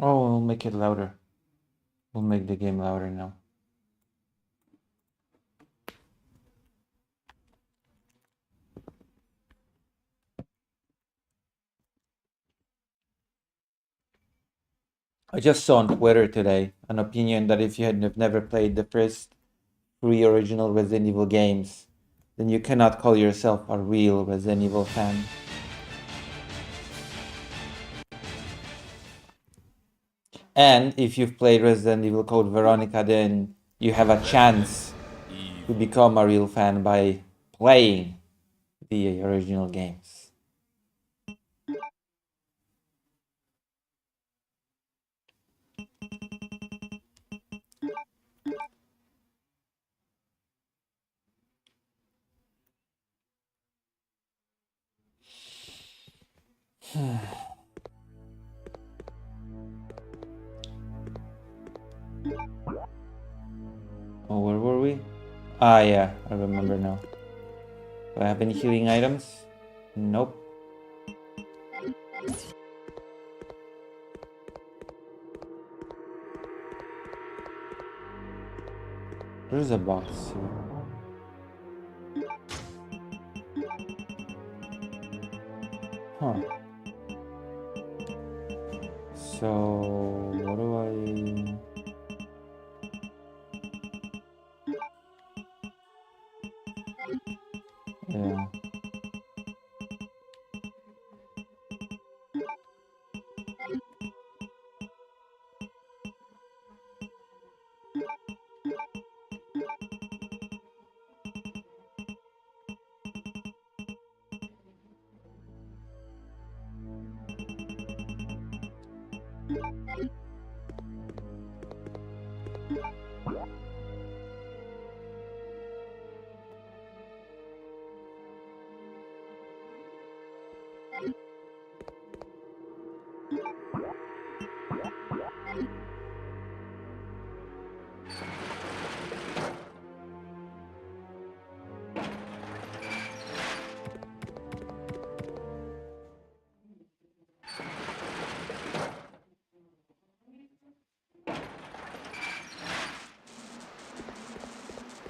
Oh, we'll make it louder. We'll make the game louder now. I just saw on Twitter today an opinion that if you have never played the first 3 original Resident Evil games, then you cannot call yourself a real Resident Evil fan. And if you've played Resident Evil Code Veronica, then you have a chance to become a real fan by playing the original games. Oh, where were we? Ah, yeah, I remember now. Do I have any healing items? Nope. There's a box here. Huh. So, what do I... Yeah.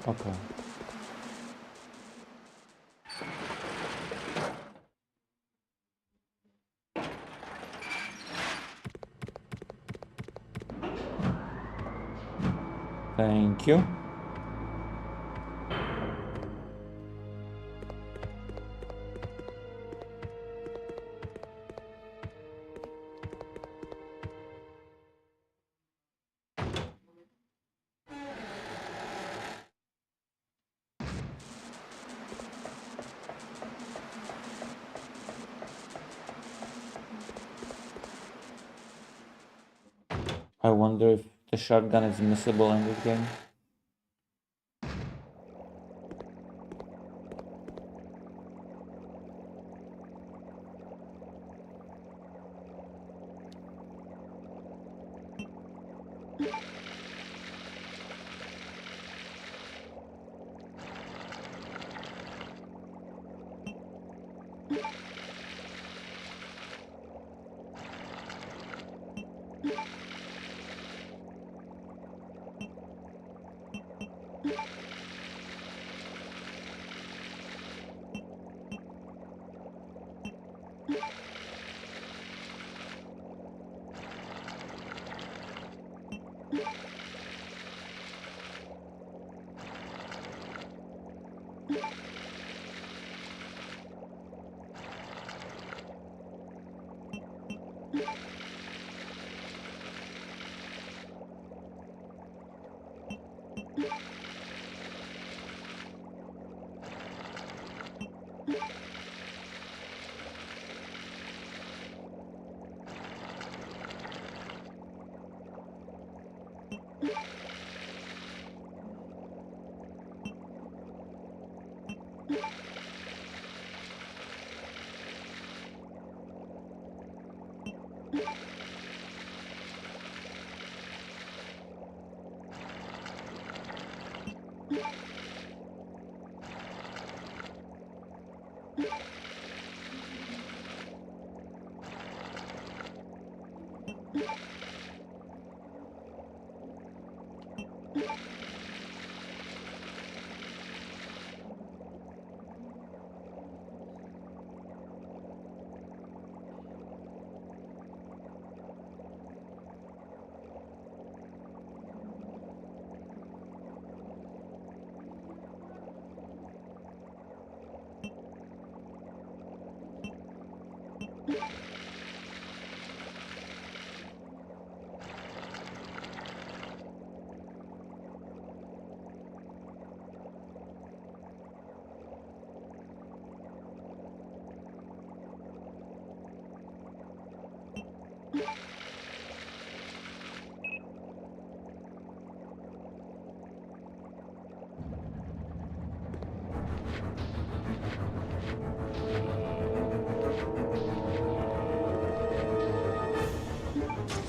Okay. Thank you. I wonder if the shotgun is missable in this game.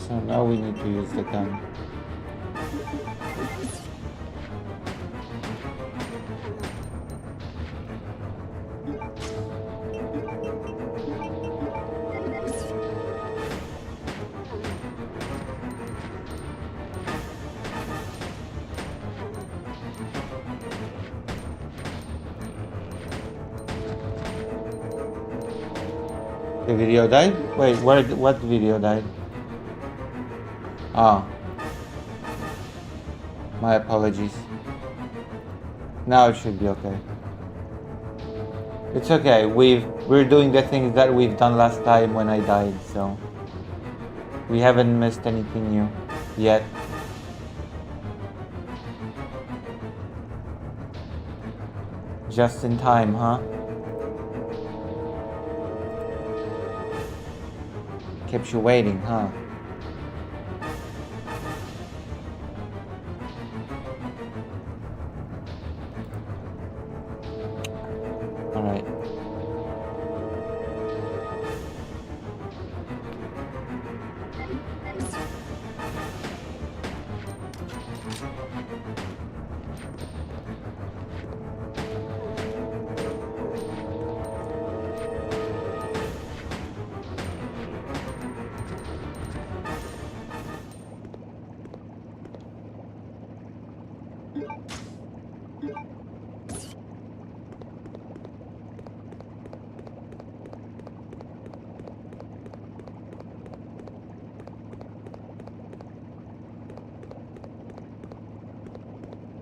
So now we need to use the gun. The video died? Wait, what video died? Oh. My apologies. Now it should be okay. It's okay. We're doing the things that we've done last time when I died, so we haven't missed anything new yet. Just in time, huh? Kept you waiting, huh? Alright.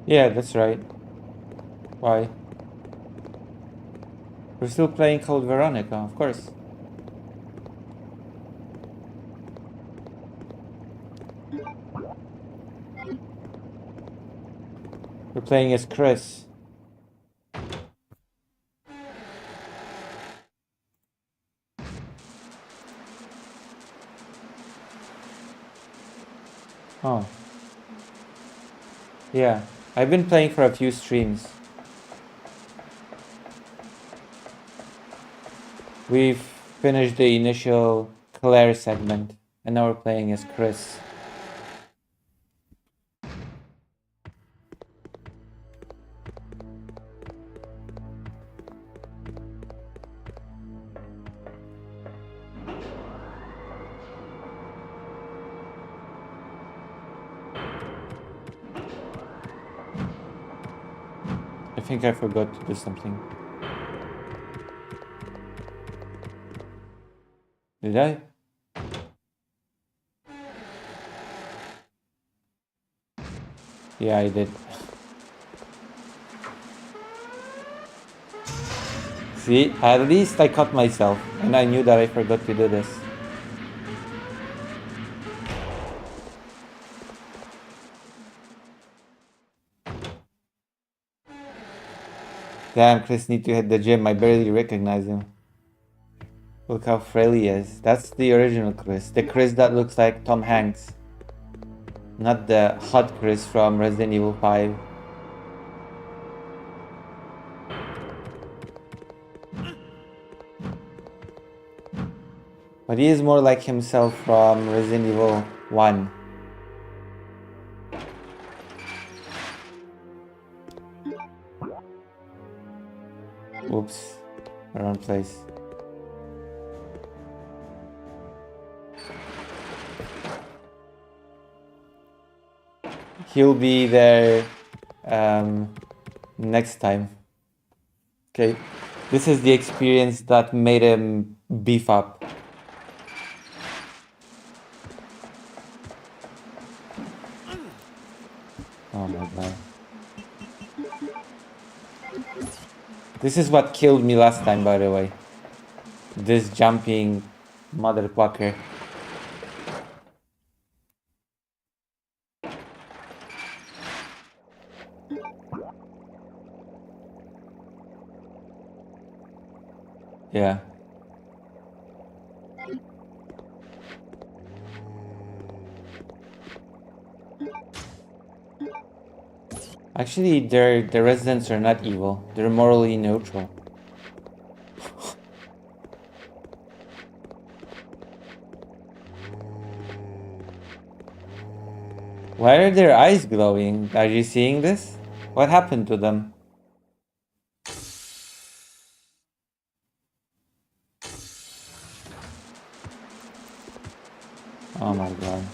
Yeah, that's right. Why? We're still playing Code Veronica, of course. We're playing as Chris. Oh. Yeah. I've been playing for a few streams. We've finished the initial Claire segment, and now we're playing as Chris. I think I forgot to do something. Did I? Yeah, I did. See, at least I caught myself, and I knew that I forgot to do this. Damn, Chris need to hit the gym. I barely recognize him. Look how frail he is. That's the original Chris. The Chris that looks like Tom Hanks. Not the hot Chris from Resident Evil 5. But he is more like himself from Resident Evil 1. Oops. Wrong place. He'll be there next time. Okay. This is the experience that made him beef up. Oh my god. This is what killed me last time, by the way. This jumping motherfucker. Yeah. Actually, the residents are not evil. They're morally neutral. Why are their eyes glowing? Are you seeing this? What happened to them? Oh my god.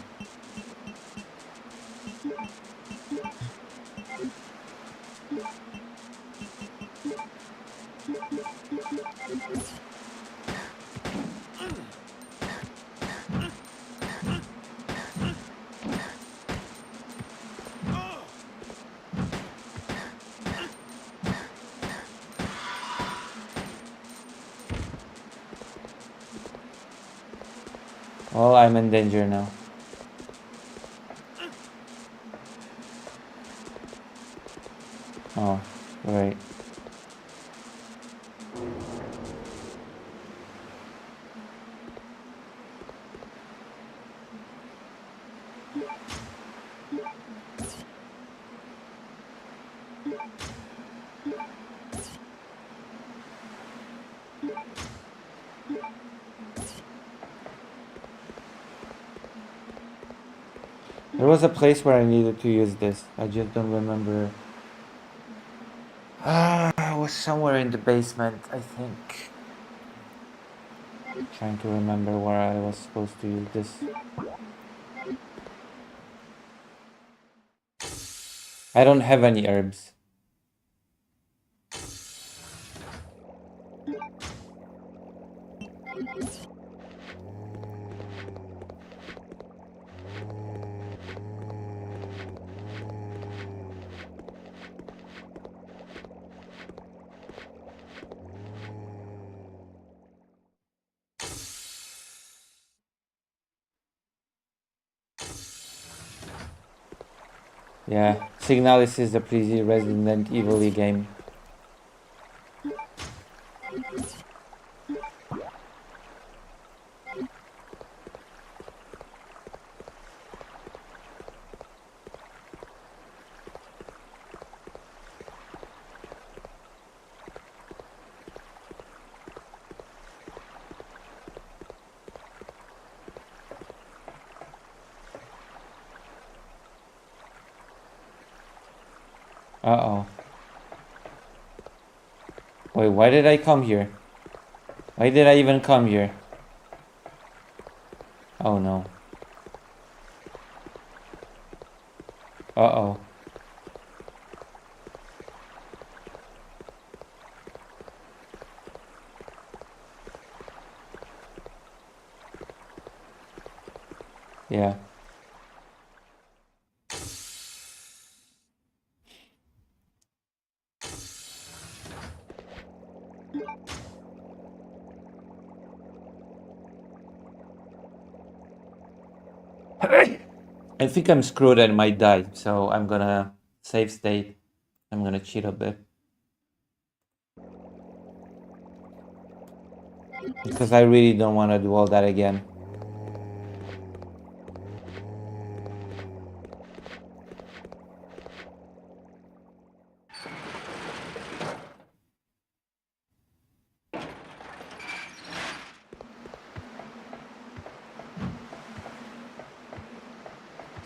Well, I'm in danger now. Oh, right. There was a place where I needed to use this. I just don't remember. It was somewhere in the basement, I think. Trying to remember where I was supposed to use this. I don't have any herbs. Yeah, Signalis is a pretty Resident Evil game. Uh-oh. Wait, why did I come here? Why did I even come here? Oh no. Uh-oh. Yeah. I think I'm screwed and might die, so I'm gonna save state. I'm gonna cheat a bit. Because I really don't want to do all that again.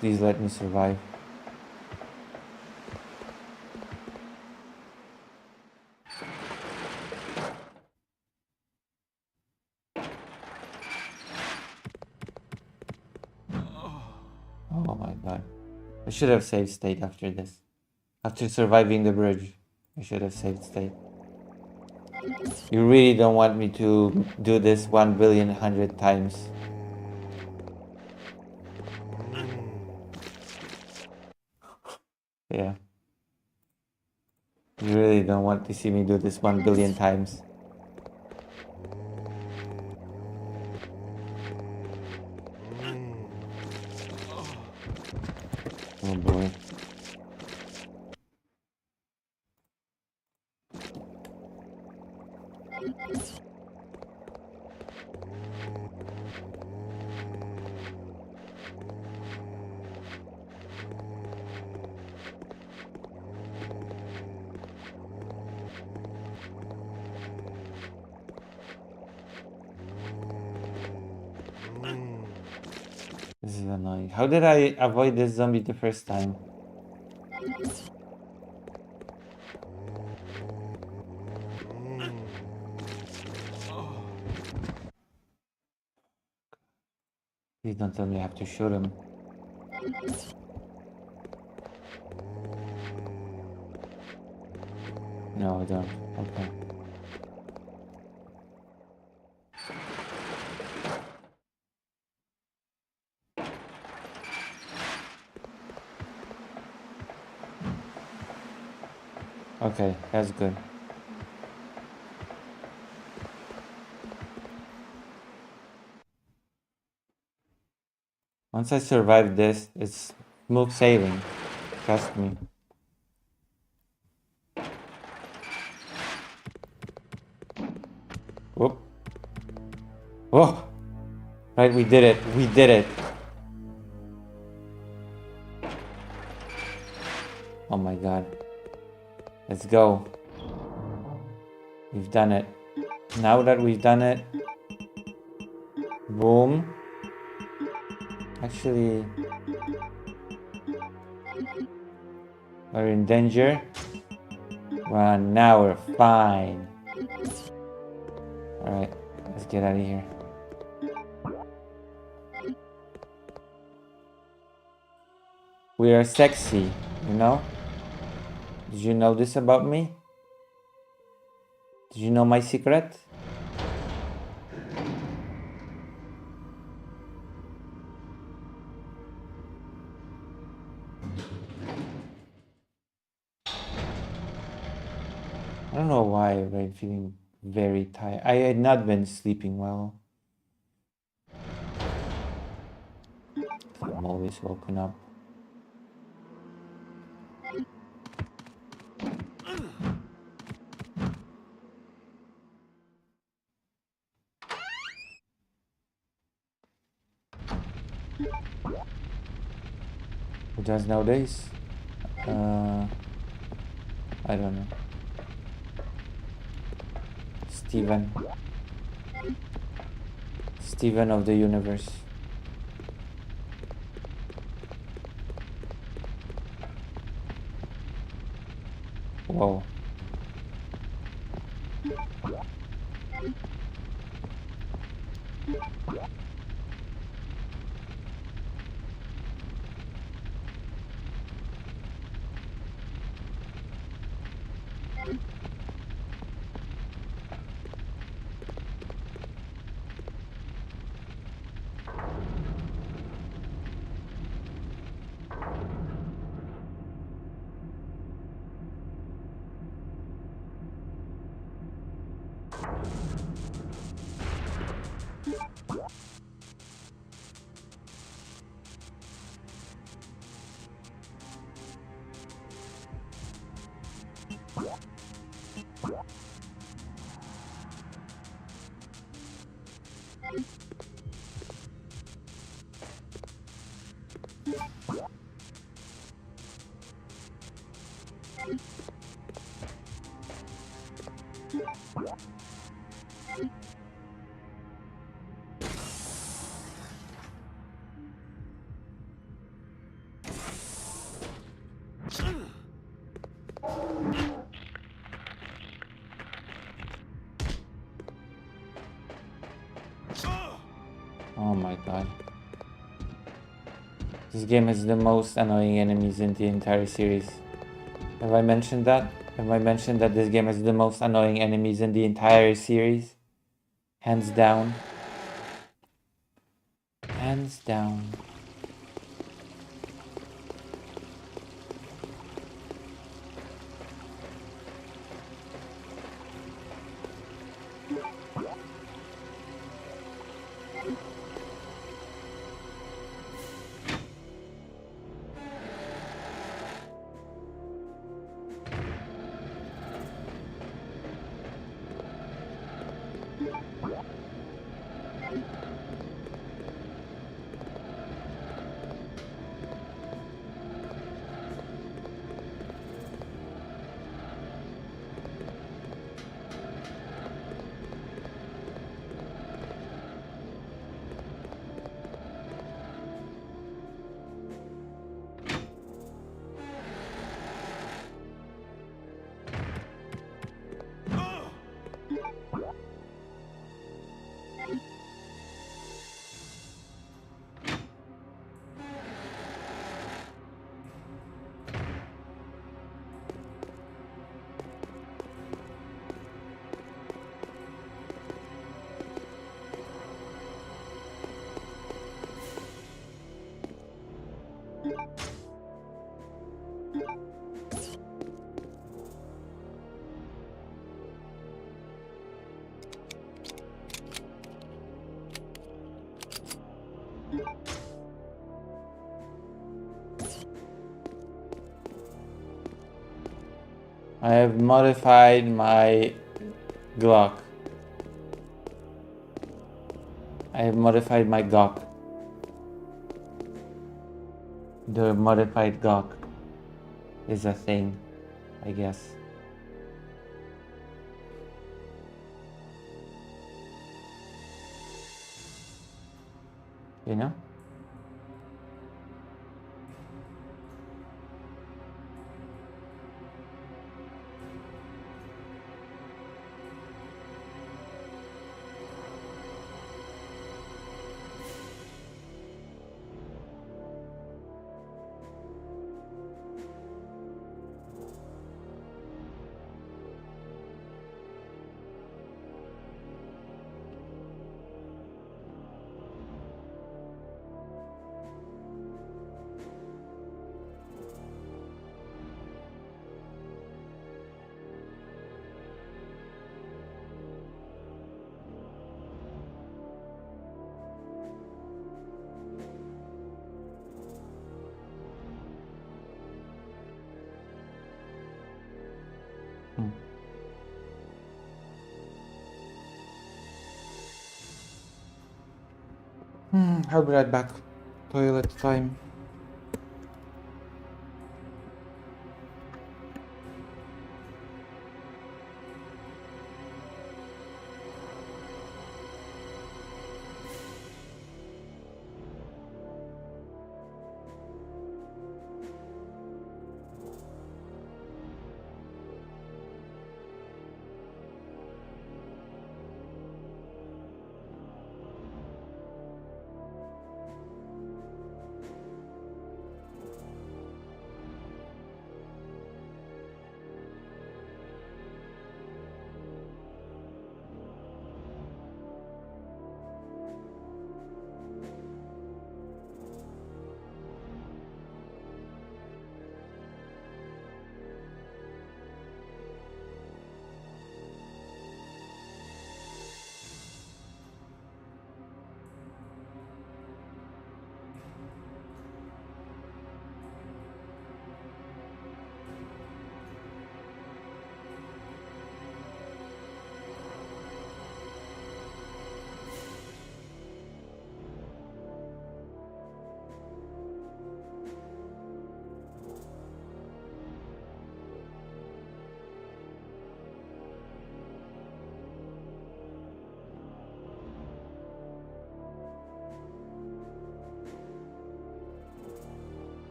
Please let me survive. Oh my god. I should have saved state after this. After surviving the bridge, I should have saved state. You really don't want me to do this 1,000,000,000 times. Yeah. You really don't want to see me do this 1,000,000,000 times. Oh boy. This is annoying. How did I avoid this zombie the first time? Please don't tell me I have to shoot him. No, I don't. Okay. Okay, that's good. Once I survive this, it's smooth sailing. Trust me. Whoop. Whoa! Right, we did it. We did it. Oh my god. Let's go. We've done it. Now that we've done it, boom. Actually, we're in danger. Run, now we're fine. Alright, let's get out of here. We are sexy, you know? Did you know this about me? Did you know my secret? I don't know why I'm feeling very tired. I had not been sleeping well. I'm always woken up. Who does nowadays? I don't know. Steven. Steven of the universe. Whoa. Oh my god. This game has the most annoying enemies in the entire series. Have I mentioned that? Have I mentioned that this game has the most annoying enemies in the entire series? Hands down. Hands down. I have modified my Glock. I have modified my Glock. The modified Glock is a thing, I guess. You know? I'll be right back. Toilet time.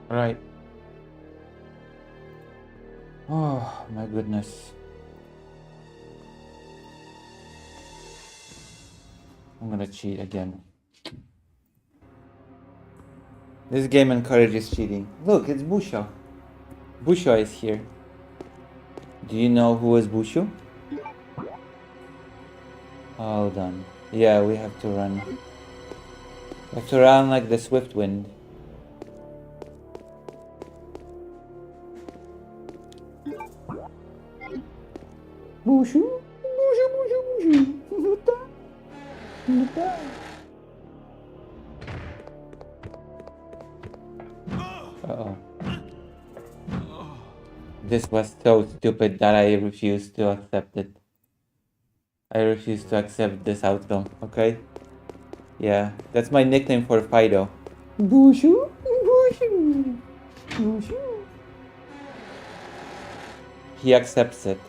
Right. Oh my goodness. I'm gonna cheat again. This game encourages cheating. Look, it's Busho. Busho is here. Do you know who is Busho? Hold on. Yeah, we have to run. We have to run like the swift wind. Busho, Busho, Busho, Busho. Uh-oh. This was so stupid that I refused to accept it. I refuse to accept this outcome, okay? Yeah, that's my nickname for Fido. Bushu, Bushu, Bushu. He accepts it.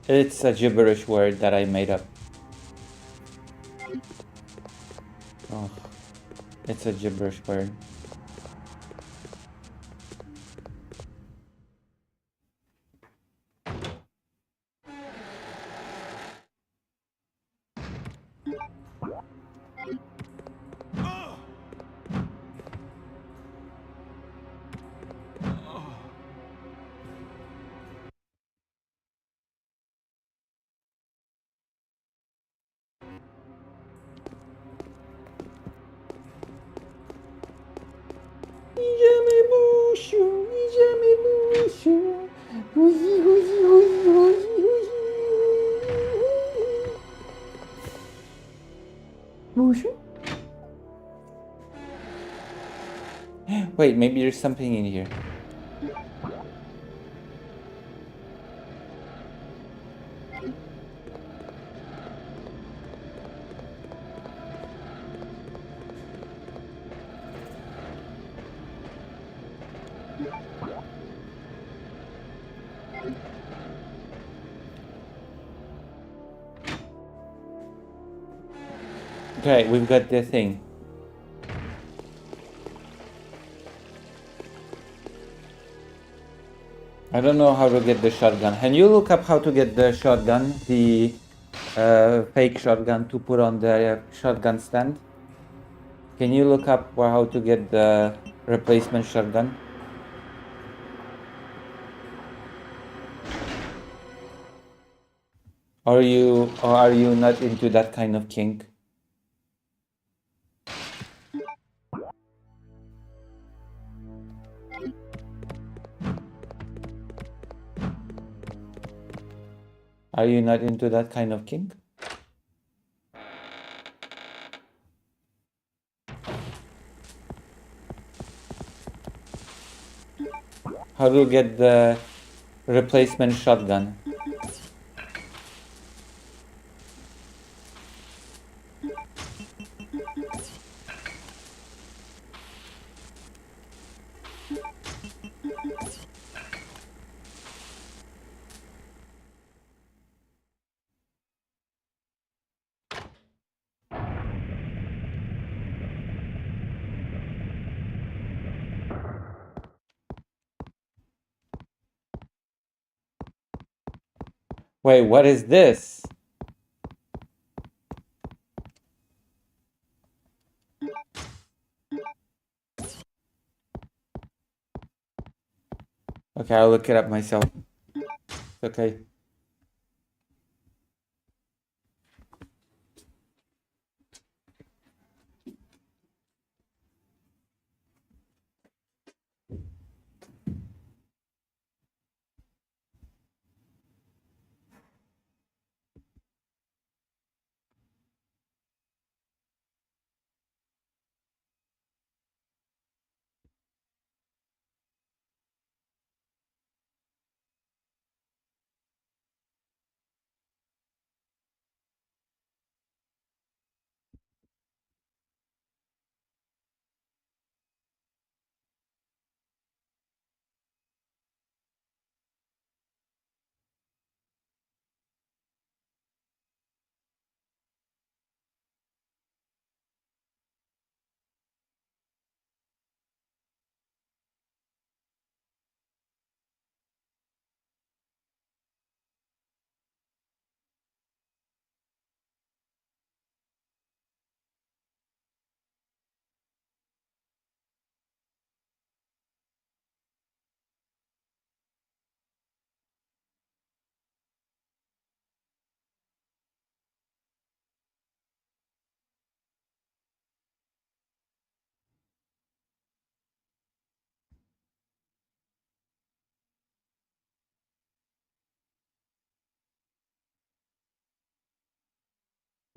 It's a gibberish word that I made up. Oh, it's a gibberish word. Wait, maybe there's something in here. Okay, we've got the thing. I don't know how to get the shotgun. Can you look up how to get the shotgun? The fake shotgun to put on the shotgun stand? Can you look up how to get the replacement shotgun? Or are you not into that kind of kink? Are you not into that kind of kink? How to get the replacement shotgun? Wait, what is this? Okay, I'll look it up myself. Okay.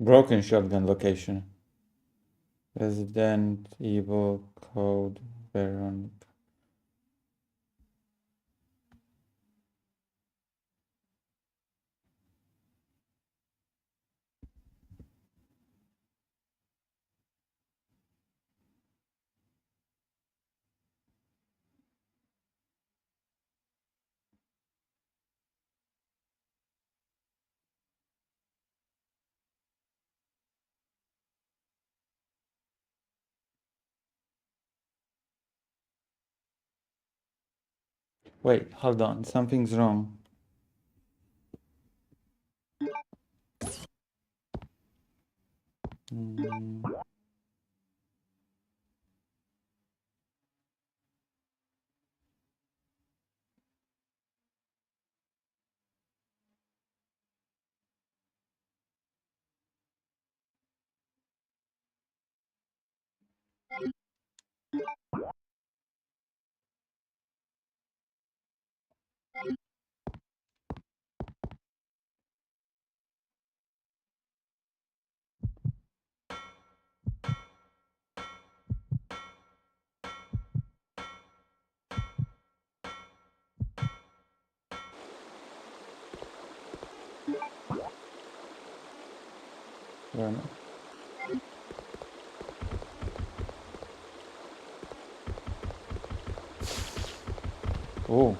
Broken shotgun location. Resident Evil Code Veronica. Wait, hold on. Something's wrong. Where am I? Oh.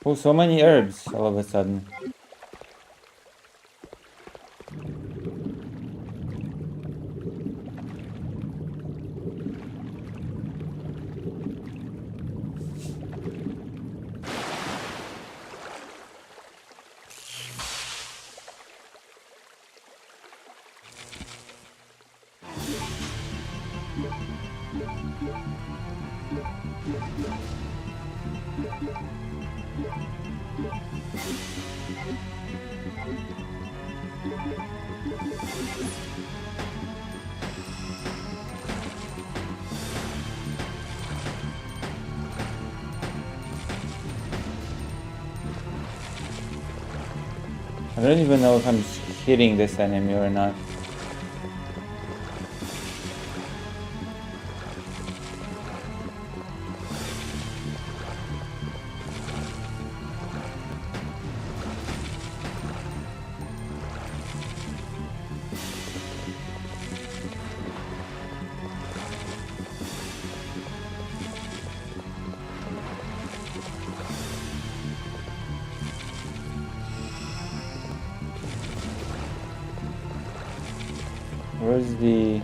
Oh, so many herbs all of a sudden. I don't even know if I'm hitting this enemy or not. Where's the...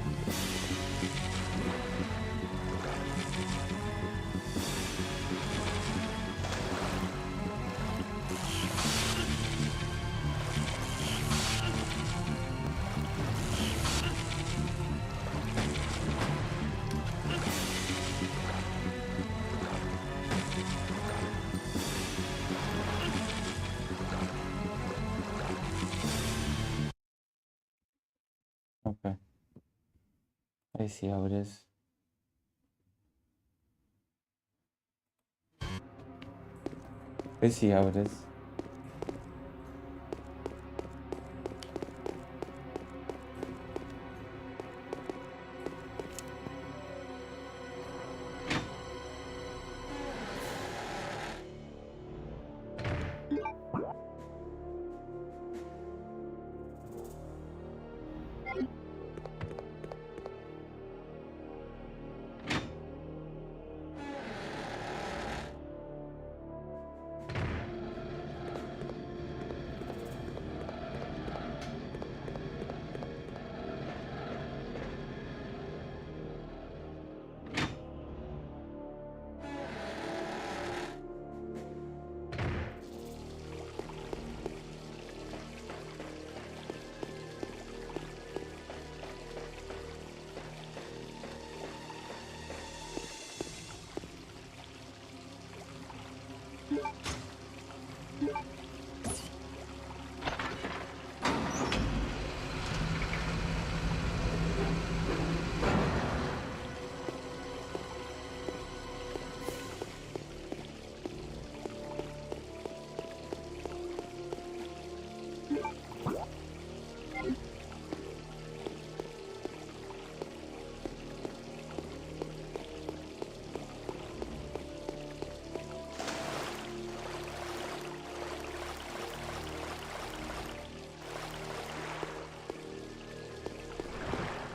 Okay. I see how it is. I see how it is.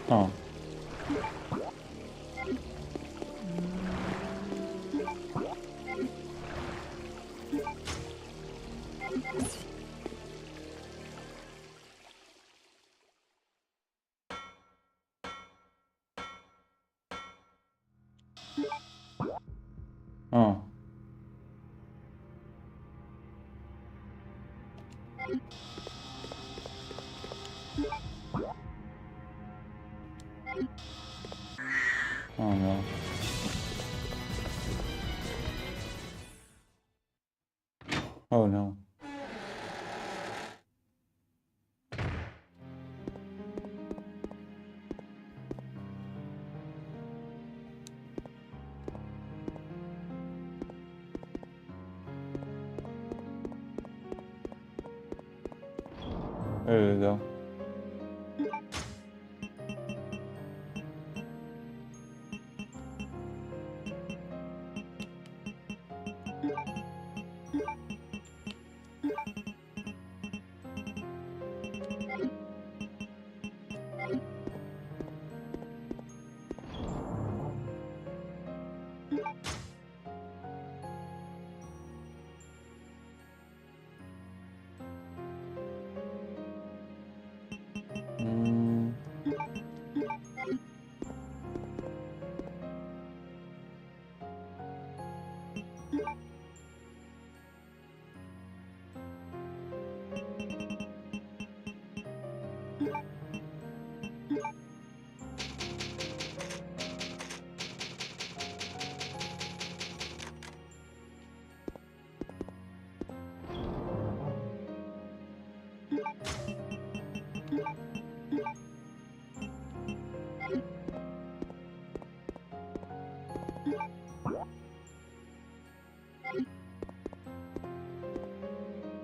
Oh. Oh. Oh no. Oh no. There we go. Mm.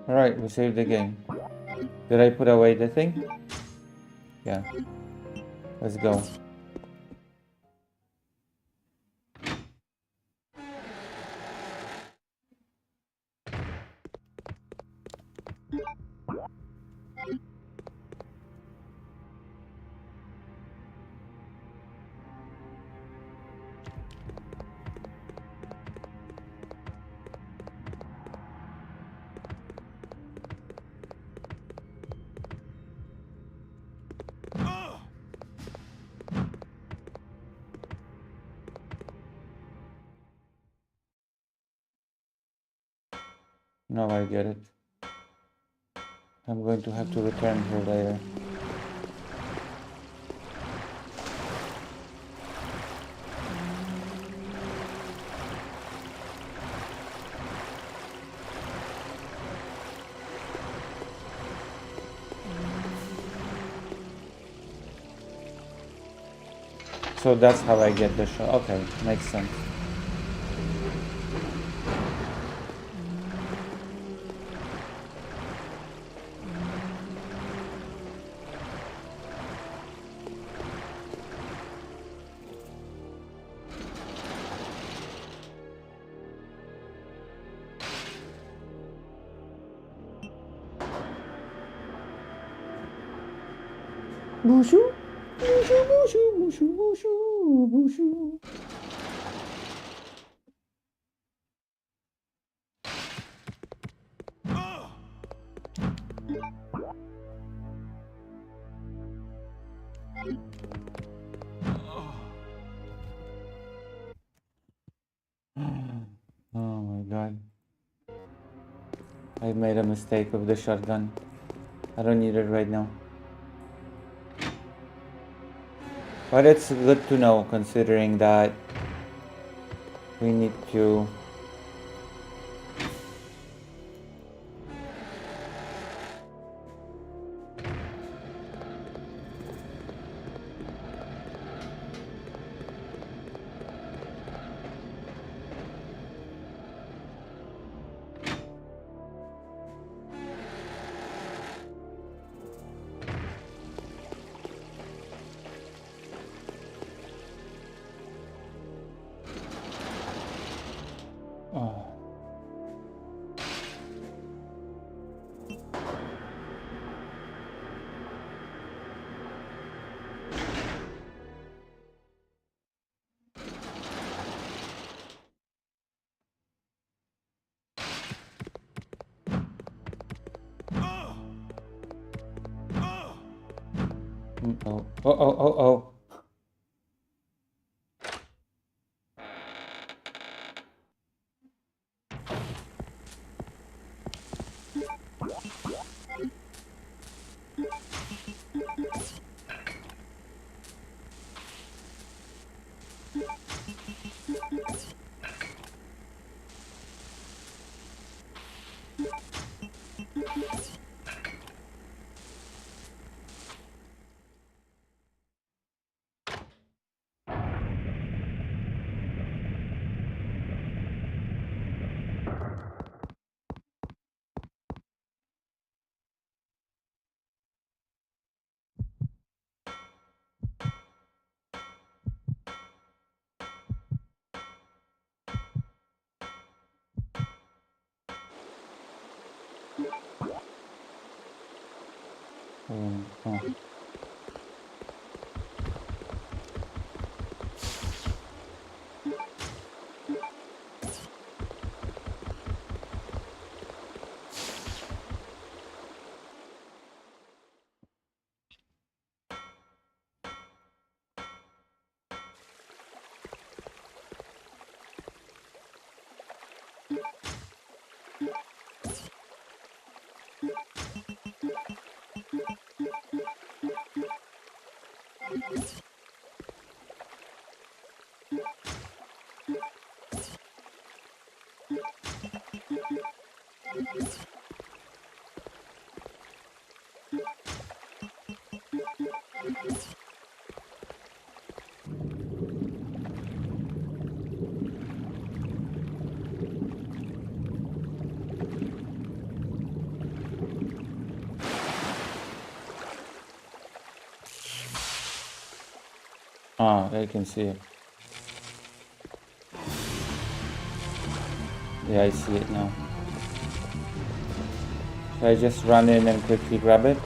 Alright, we saved the game. Did I put away the thing? Yeah. Let's go. Now I get it. I'm going to have to return here later. So that's how I get the shot. Okay, makes sense. Bushu, bushu, bushu, bushu, bushu, bushu. Oh my god. I made a mistake with the shotgun. I don't need it right now. But it's good to know, considering that we need to Oh, oh, oh, oh, oh. Oh. Ah, I can see it. Yeah, I see it now. Should I just run in and quickly grab it?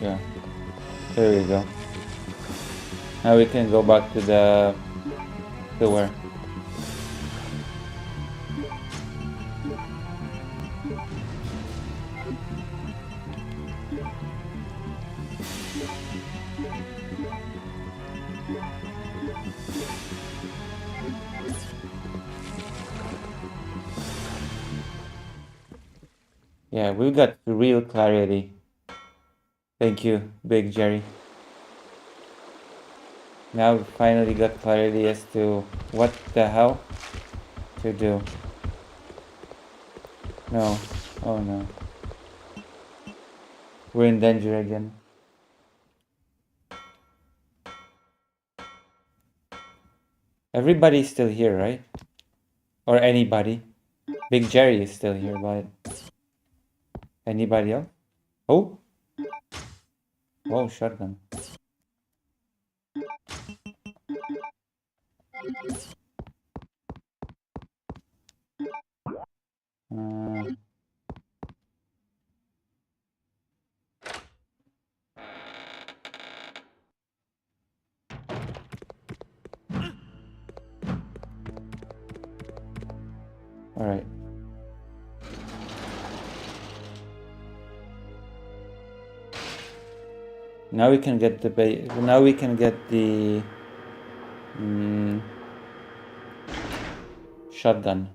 Yeah. There we go. Now we can go back to the sewer. Yeah, we got real clarity. Thank you, Big Jerry. Now we finally got clarity as to what the hell to do. No. Oh no. We're in danger again. Everybody's still here, right? Or anybody? Big Jerry is still here, but anybody else? Oh! Oh, shotgun. Alright. Now we can get the shotgun.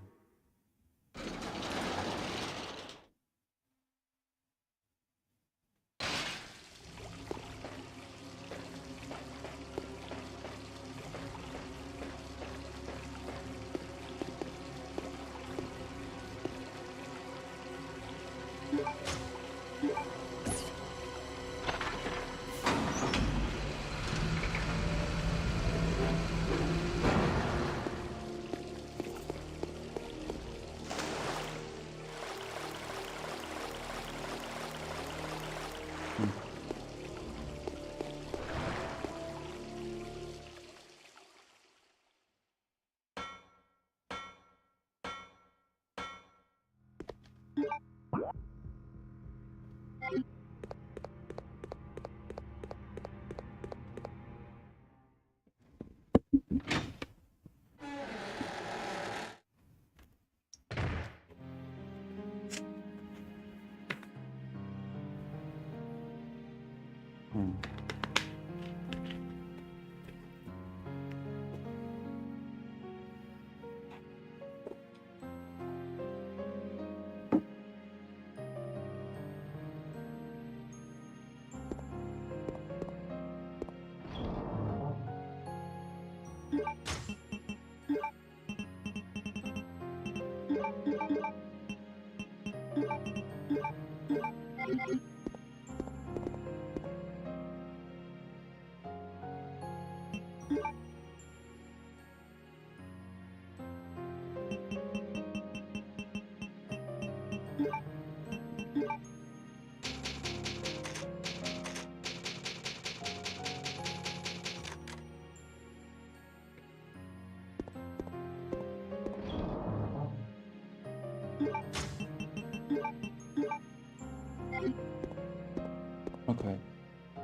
Okay,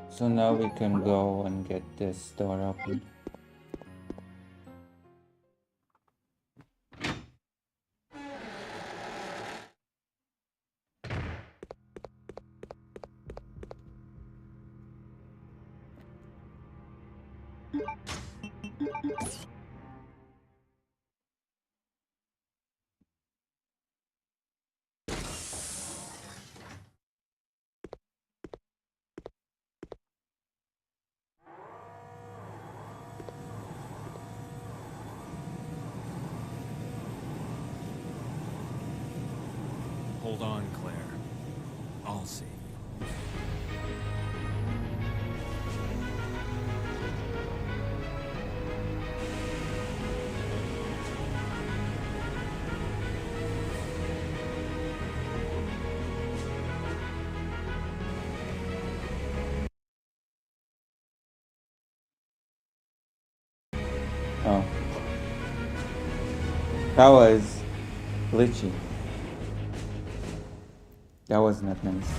so now we can go and get this door open. Hold on, Claire. I'll save you. Oh. That was glitchy. That was not nice.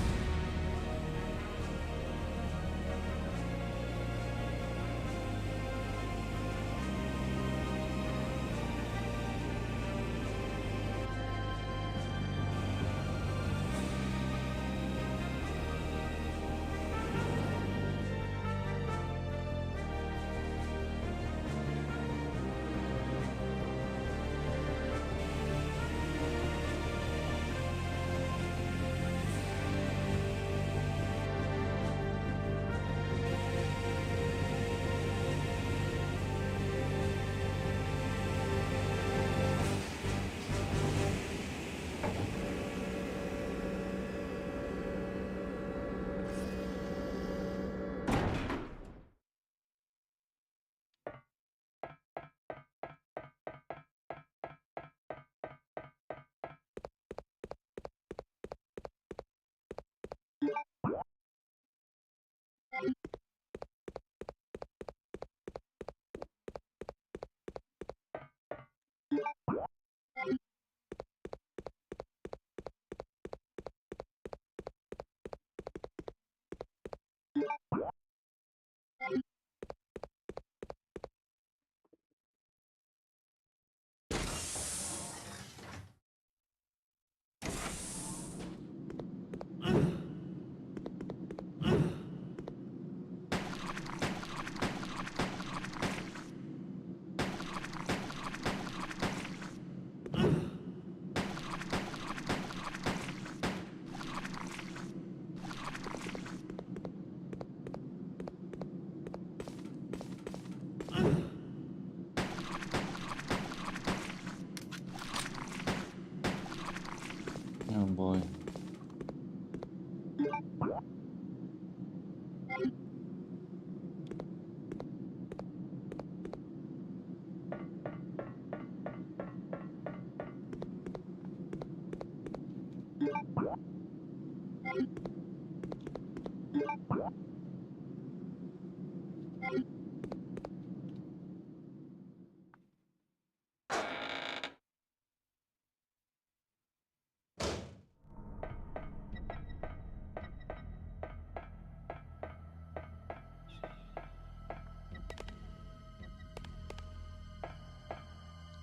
Oh boy.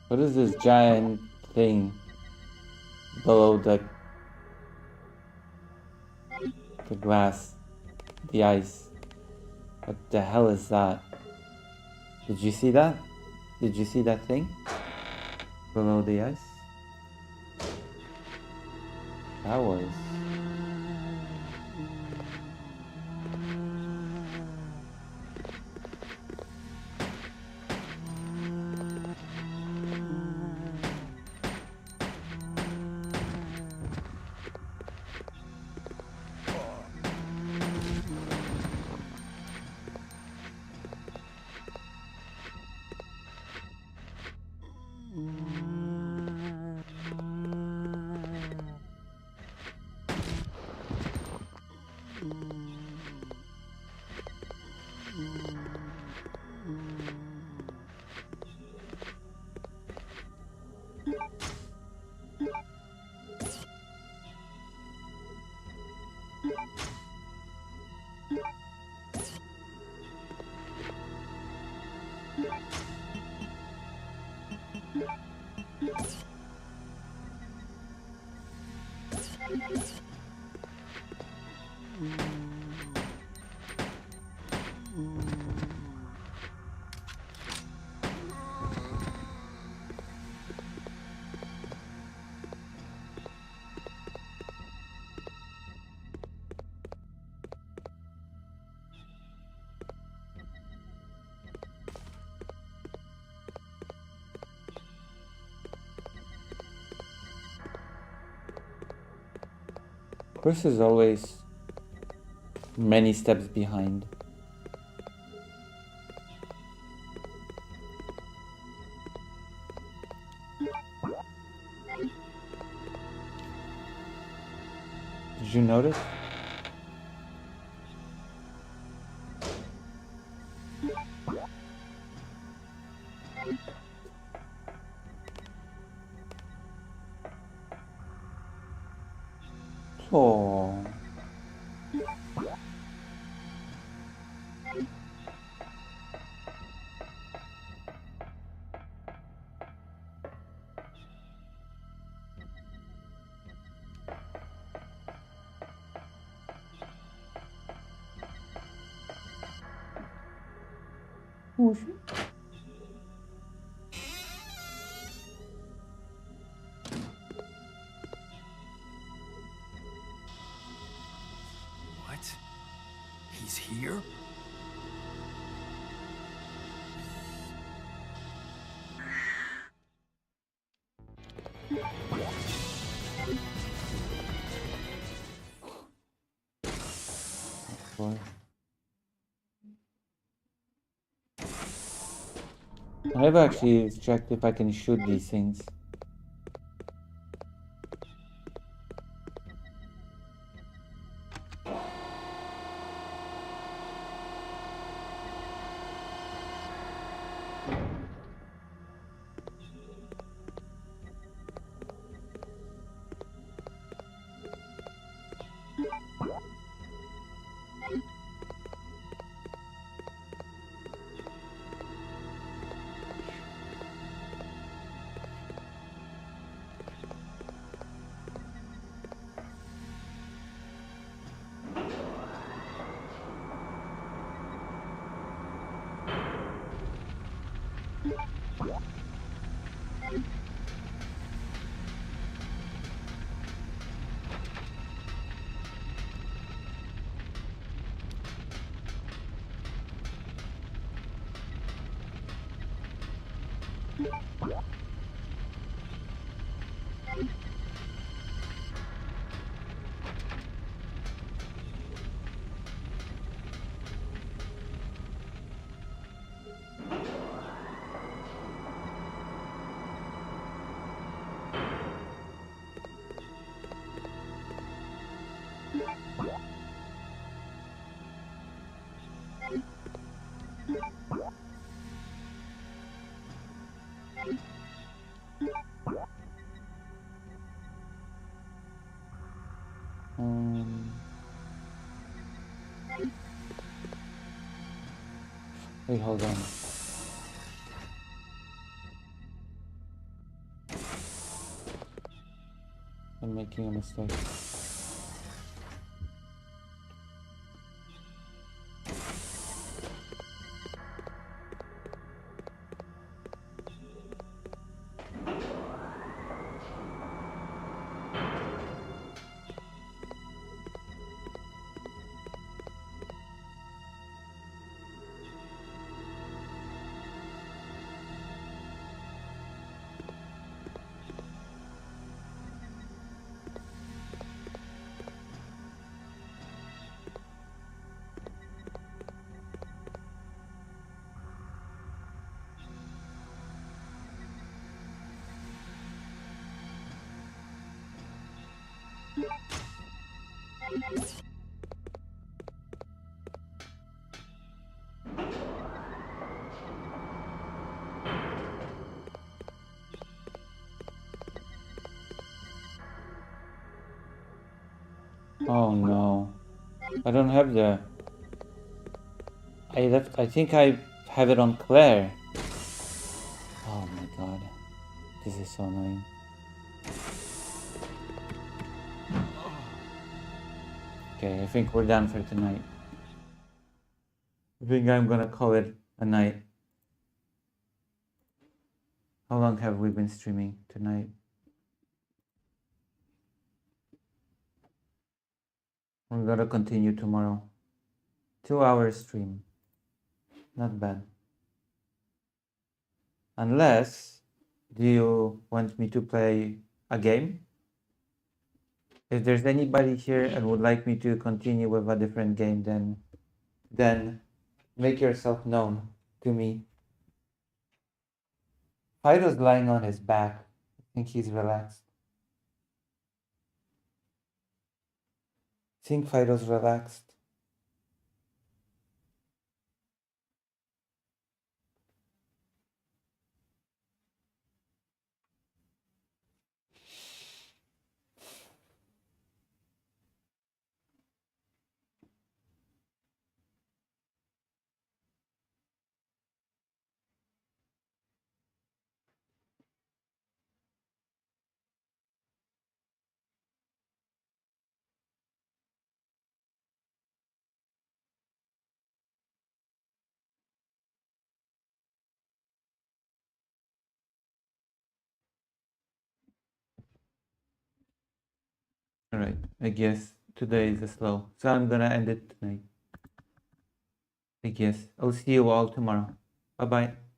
What is this giant thing below the glass, the ice? What the hell is that? Did you see that? Did you see that thing below the ice? That was... Chris is always many steps behind. Did you notice? Oh. What? He's here? Boy. I never actually checked if I can shoot these things. Wait, hold on. I'm making a mistake. Oh no. I don't have the... I think I have it on Claire. Oh my god. This is so annoying. Okay, I think we're done for tonight. I think I'm gonna call it a night. How long have we been streaming tonight? We're gonna continue tomorrow. 2 hour stream. Not bad. Unless, do you want me to play a game? If there's anybody here and would like me to continue with a different game, then make yourself known to me. Fido's lying on his back. I think he's relaxed. I think Fido's relaxed. Alright, I guess today is a slow. So I'm gonna end it tonight. I guess. I'll see you all tomorrow. Bye bye.